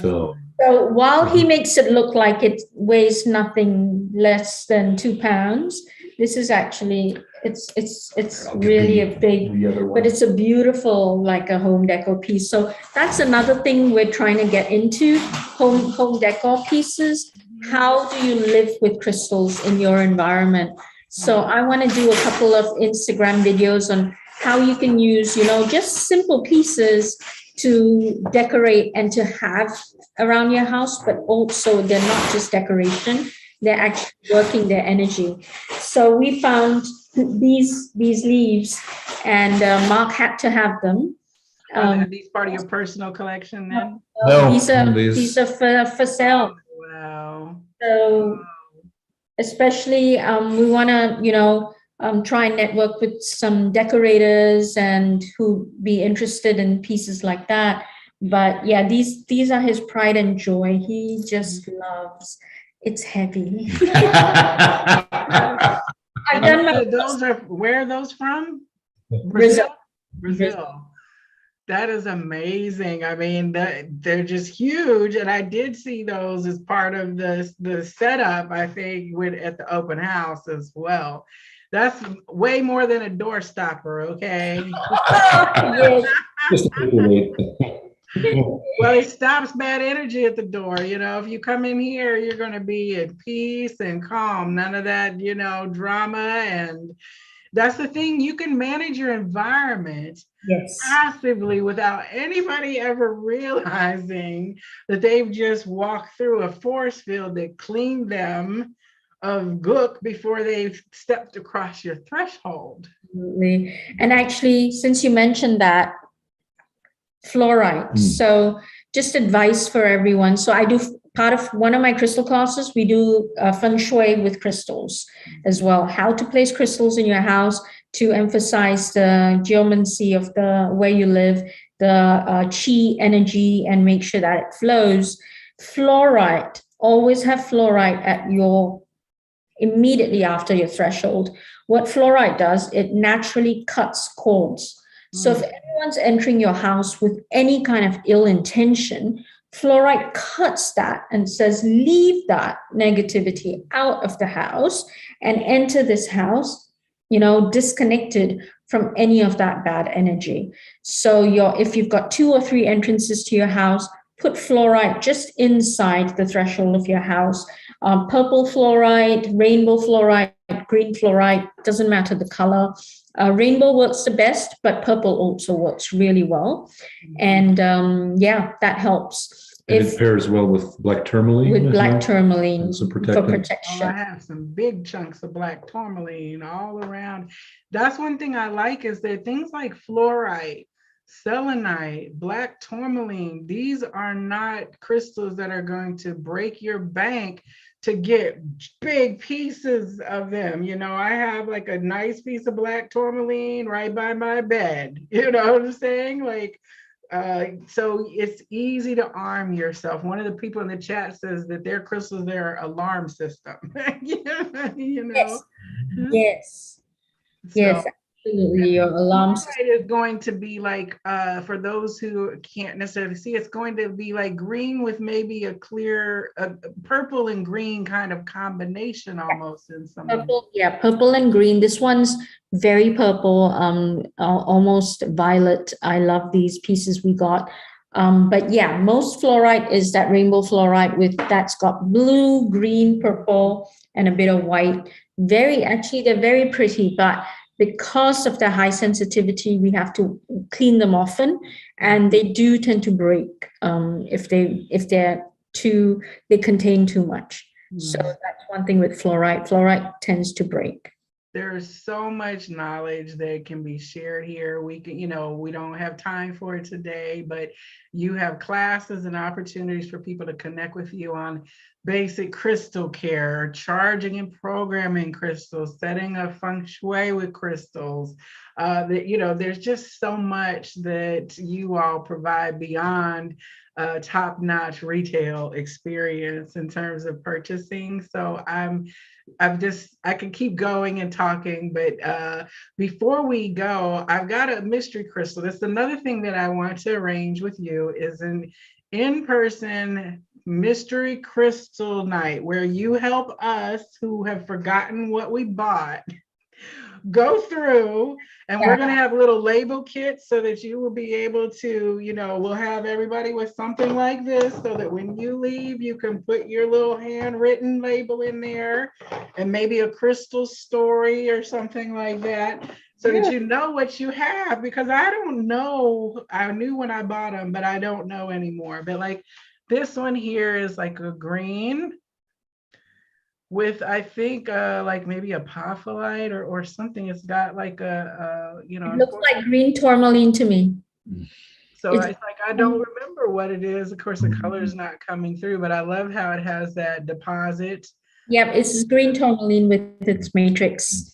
So So while he makes it look like it weighs nothing less than 2 pounds, this is actually it's really a big, but it's a beautiful, like a home decor piece. So that's another thing we're trying to get into, home decor pieces. How do you live with crystals in your environment? So I want to do a couple of Instagram videos on how you can use, just simple pieces to decorate and to have around your house, but also they're not just decoration, they're actually working their energy. So we found these leaves, and Mark had to have them. Are these part of your personal collection then? No, these are for sale. Wow. So especially we want to try and network with some decorators and who be interested in pieces like that. But yeah, these are his pride and joy. He just loves. It's heavy. I've done where are those from? Brazil. That is amazing. I mean, they're just huge, and I did see those as part of the setup, I think, at the open house as well. That's way more than a door stopper, okay? Well, it stops bad energy at the door. If you come in here, you're going to be at peace and calm. None of that, drama. And that's the thing. You can manage your environment passively without anybody ever realizing that they've just walked through a force field that cleaned them of gook before they've stepped across your threshold. Absolutely. And actually, since you mentioned that, fluorite. So just advice for everyone. So I do part of one of my crystal classes, we do feng shui with crystals as well. How to place crystals in your house to emphasize the geomancy of the where you live, the chi energy, and make sure that it flows. Fluorite, always have fluorite at your immediately after your threshold. What fluorite does, it naturally cuts cords. So if anyone's entering your house with any kind of ill intention, fluorite cuts that and says, leave that negativity out of the house and enter this house, disconnected from any of that bad energy. So if you've got 2 or 3 entrances to your house, put fluorite just inside the threshold of your house. Purple fluorite, rainbow fluorite, green fluorite, doesn't matter the color. Rainbow works the best, but purple also works really well. And that helps. And it pairs well with black tourmaline. With black tourmaline for protection. I have some big chunks of black tourmaline all around. That's one thing I like, is that things like fluorite, selenite, black tourmaline, these are not crystals that are going to break your bank to get big pieces of them. I have like a nice piece of black tourmaline right by my bed. You know what I'm saying? So it's easy to arm yourself. One of the people in the chat says that their crystals, their alarm system. Yes. Yes. Absolutely, your alarm system is going to be like, for those who can't necessarily see, it's going to be like green with maybe a clear purple and green kind of combination almost in some purple. Yeah, purple and green. This one's very purple, almost violet. I love these pieces we got. But yeah, most fluorite is that rainbow fluorite that's got blue, green, purple, and a bit of white. They're very pretty, but because of the high sensitivity, we have to clean them often, and they do tend to break if they contain too much. So that's one thing with fluorite. Fluorite tends to break. There's so much knowledge that can be shared here. We can, we don't have time for it today, but you have classes and opportunities for people to connect with you on basic crystal care, charging and programming crystals, setting up feng shui with crystals. There's just so much that you all provide beyond top-notch retail experience in terms of purchasing. So I can keep going and talking, but before we go, I've got a mystery crystal. That's another thing that I want to arrange with you, is in-person mystery crystal night where you help us who have forgotten what we bought go through, and we're going to have little label kits so that you will be able to, we'll have everybody with something like this so that when you leave, you can put your little handwritten label in there and maybe a crystal story or something like that, so that you know what you have, because I don't know. I knew when I bought them, but I don't know anymore. But like this one here is like a green with, I think, like maybe a apophyllite or something. It's got like it looks like green tourmaline to me. So it's like, I don't remember what it is. Of course, the color is not coming through, but I love how it has that deposit. Yep, it's green tourmaline with its matrix.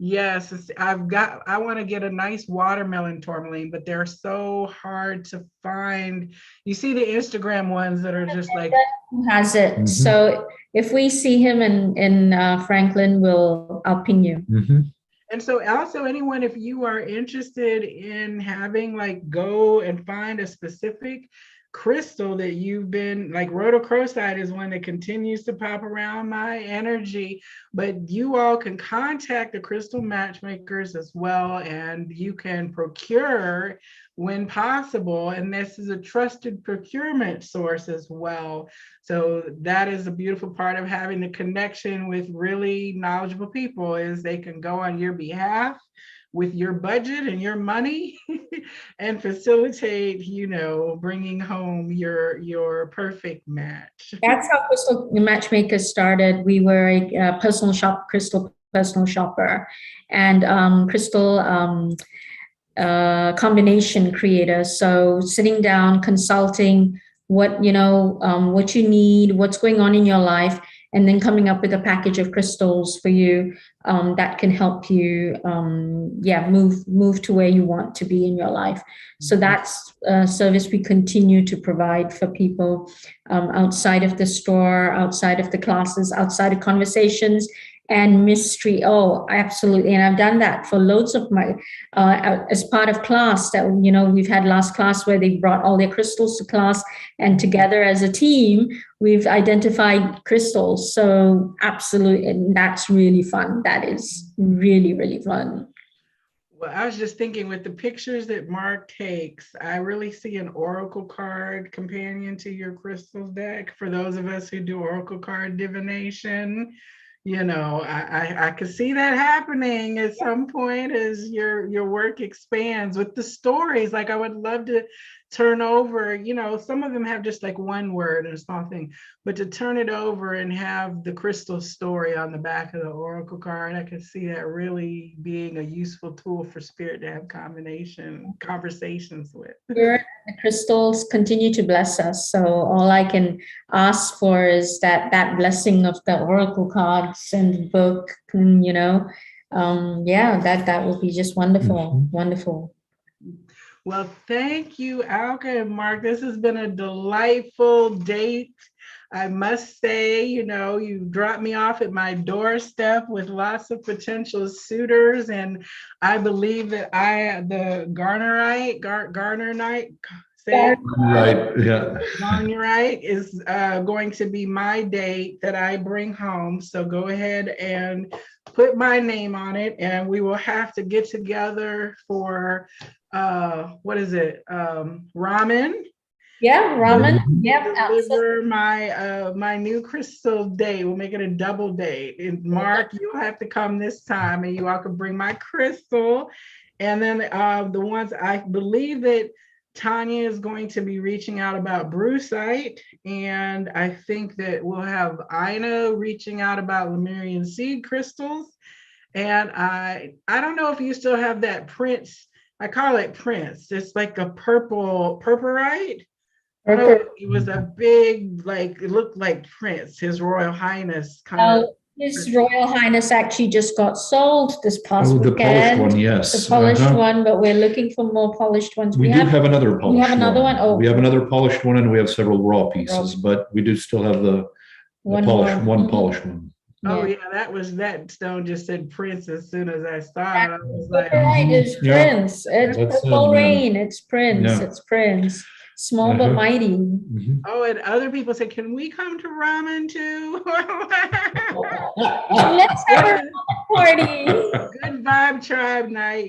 Yes, I want to get a nice watermelon tourmaline, but they're so hard to find. You see the Instagram ones that are just like. Who has it? Mm-hmm. So if we see him in Franklin, I'll ping you. Mm-hmm. And so also anyone, if you are interested in having like go and find a specific crystal that you've been like, rhodochrosite is one that continues to pop around my energy, but you all can contact the crystal matchmakers as well, and you can procure when possible, and this is a trusted procurement source as well. So that is a beautiful part of having the connection with really knowledgeable people, is they can go on your behalf with your budget and your money and facilitate, bringing home your perfect match. That's how Crystal Matchmakers started. We were a crystal personal shopper, and crystal combination creator. So sitting down, consulting what you need, what's going on in your life, and then coming up with a package of crystals for you that can help you move to where you want to be in your life. So that's a service we continue to provide for people outside of the store, outside of the classes, outside of conversations and mystery. Oh, absolutely. And I've done that for loads of my, as part of class that, we've had last class where they brought all their crystals to class, and together as a team, we've identified crystals. So absolutely. And that's really fun. That is really, really fun. Well, I was just thinking, with the pictures that Mark takes, I really see an oracle card companion to your crystals deck. For those of us who do oracle card divination, I could see that happening at some point as your work expands with the stories. Like, I would love to turn over, some of them have just like one word and a small thing, but to turn it over and have the crystal story on the back of the oracle card, I could see that really being a useful tool for spirit to have conversations with. The crystals continue to bless us. So all I can ask for is that blessing of the oracle cards and the book, and, that will be just wonderful, wonderful. Well, thank you, Alka and Mark. This has been a delightful date. I must say, you dropped me off at my doorstep with lots of potential suitors. And I believe that the Garnerite is going to be my date that I bring home. So go ahead and put my name on it, and we will have to get together for ramen. Yeah, ramen. Yeah, deliver my new crystal date. We'll make it a double date. And Mark, you'll have to come this time, and you all can bring my crystal. And then the ones, I believe that Tanya is going to be reaching out about brucite, and I think that we'll have Ina reaching out about Lemurian seed crystals. And I don't know if you still have that Prince. I call it Prince. It's like a purpurite. It was a big, it looked like Prince, His Royal Highness kind of. His Royal Highness actually just got sold this past weekend. The polished one, yes. The polished one, but we're looking for more polished ones. We have another polished one. We have another one? Oh. We have another polished one, and we have several raw pieces, but we do still have the polished one. Oh yeah, that stone just said Prince as soon as I saw it. I was like, right, it's Prince. It's Purple Rain. It's Prince. Yeah. It's Prince. small but mighty. Mhm. Oh, and other people say, can we come to ramen too? Let's have a party. Good vibe tribe night,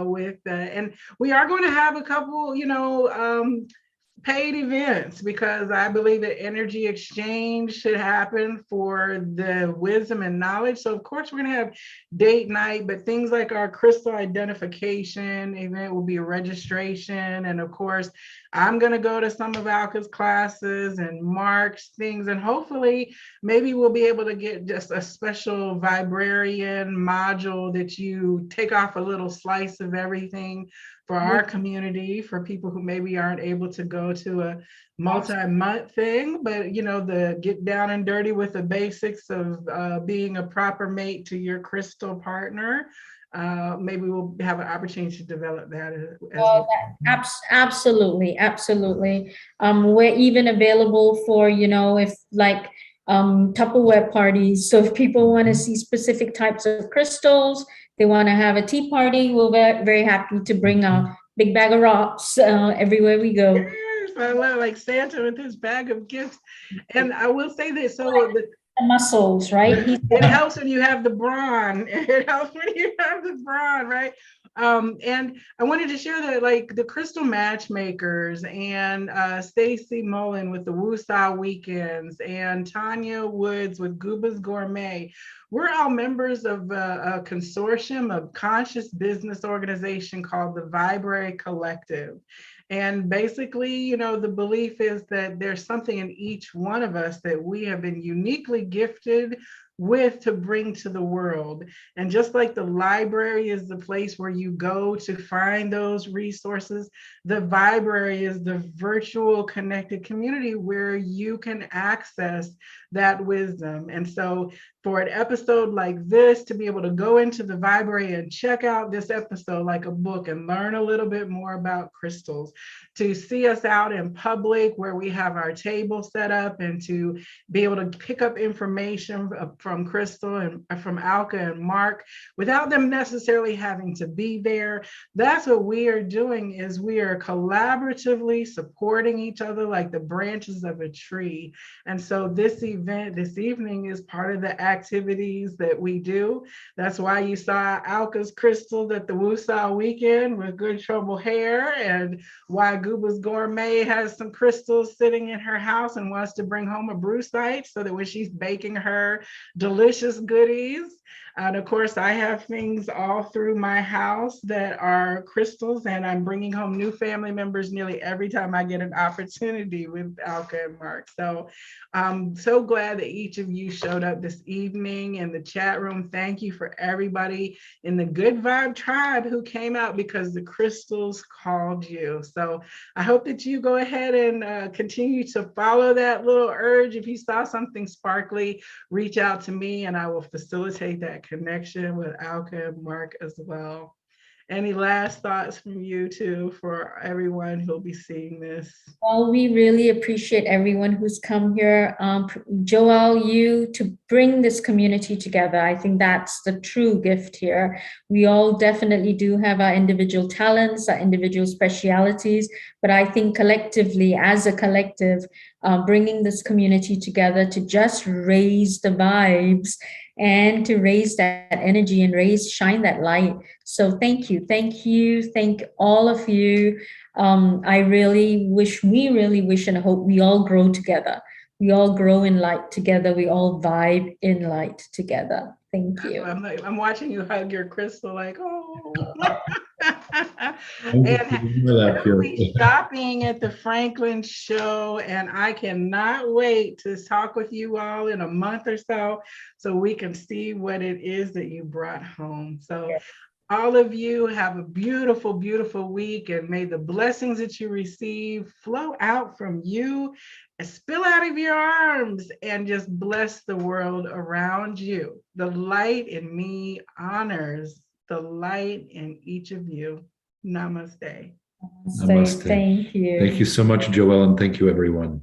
with and we are going to have a couple, paid events, because I believe that energy exchange should happen for the wisdom and knowledge. So of course we're going to have date night, but things like our crystal identification event will be a registration. And of course, I'm going to go to some of Alka's classes and Mark's things, and hopefully maybe we'll be able to get just a special vibrarian module that you take off a little slice of everything for our community, for people who maybe aren't able to go to a multi-month thing, but the get down and dirty with the basics of being a proper mate to your crystal partner. Maybe we'll have an opportunity to develop that as well. Absolutely. We're even available for, if like Tupperware parties. So if people want to see specific types of crystals, they want to have a tea party, we're very, very happy to bring a big bag of rocks everywhere we go. Yes, I love, like Santa with his bag of gifts. And I will say this, so the muscles, right? It helps when you have the brawn. It helps when you have the brawn, right? And I wanted to share that, like the Crystal Matchmakers and Stacy Mullen with the Woosah Weekends and Tanya Woods with Gooba's Gourmet. We're all members of a consortium of conscious business organization called the Vibrary Collective. And basically, the belief is that there's something in each one of us that we have been uniquely gifted with to bring to the world. And just like the library is the place where you go to find those resources, the Vibrary is the virtual connected community where you can access that wisdom. And so for an episode like this, to be able to go into the Vibrary and check out this episode like a book and learn a little bit more about crystals, to see us out in public where we have our table set up, and to be able to pick up information from Crystal and from Alka and Mark without them necessarily having to be there. That's what we are doing, is we are collaboratively supporting each other like the branches of a tree. And so this event this evening is part of the activities that we do. That's why you saw Alka's crystals at the Woosah Weekend with Good Trouble Hair, and why Gooba's Gourmet has some crystals sitting in her house and wants to bring home a brew site so that when she's baking her delicious goodies. And of course, I have things all through my house that are crystals, and I'm bringing home new family members nearly every time I get an opportunity with Alka and Mark. So I'm so glad that each of you showed up this evening in the chat room. Thank you for everybody in the Good Vibe Tribe who came out because the crystals called you. So I hope that you go ahead and continue to follow that little urge. If you saw something sparkly, reach out to me and I will facilitate that connection with Alka and Mark as well. Any last thoughts from you two for everyone who'll be seeing this? Well, we really appreciate everyone who's come here. Joel, you to bring this community together. I think that's the true gift here. We all definitely do have our individual talents, our individual specialities, but I think collectively, as a collective, bringing this community together to just raise the vibes and to raise that energy and shine that light. So thank you, thank all of you. We really wish and hope we all grow together. We all grow in light together. We all vibe in light together. Thank you. I'm watching you hug your crystal like, oh. And we'll be shopping at the Franklin show, and I cannot wait to talk with you all in a month or so we can see what it is that you brought home. So all of you have a beautiful, beautiful week, and may the blessings that you receive flow out from you and spill out of your arms and just bless the world around you. The light in me honors the light in each of you. Namaste. Namaste. Thank you. Thank you so much, Joelle, and thank you, everyone.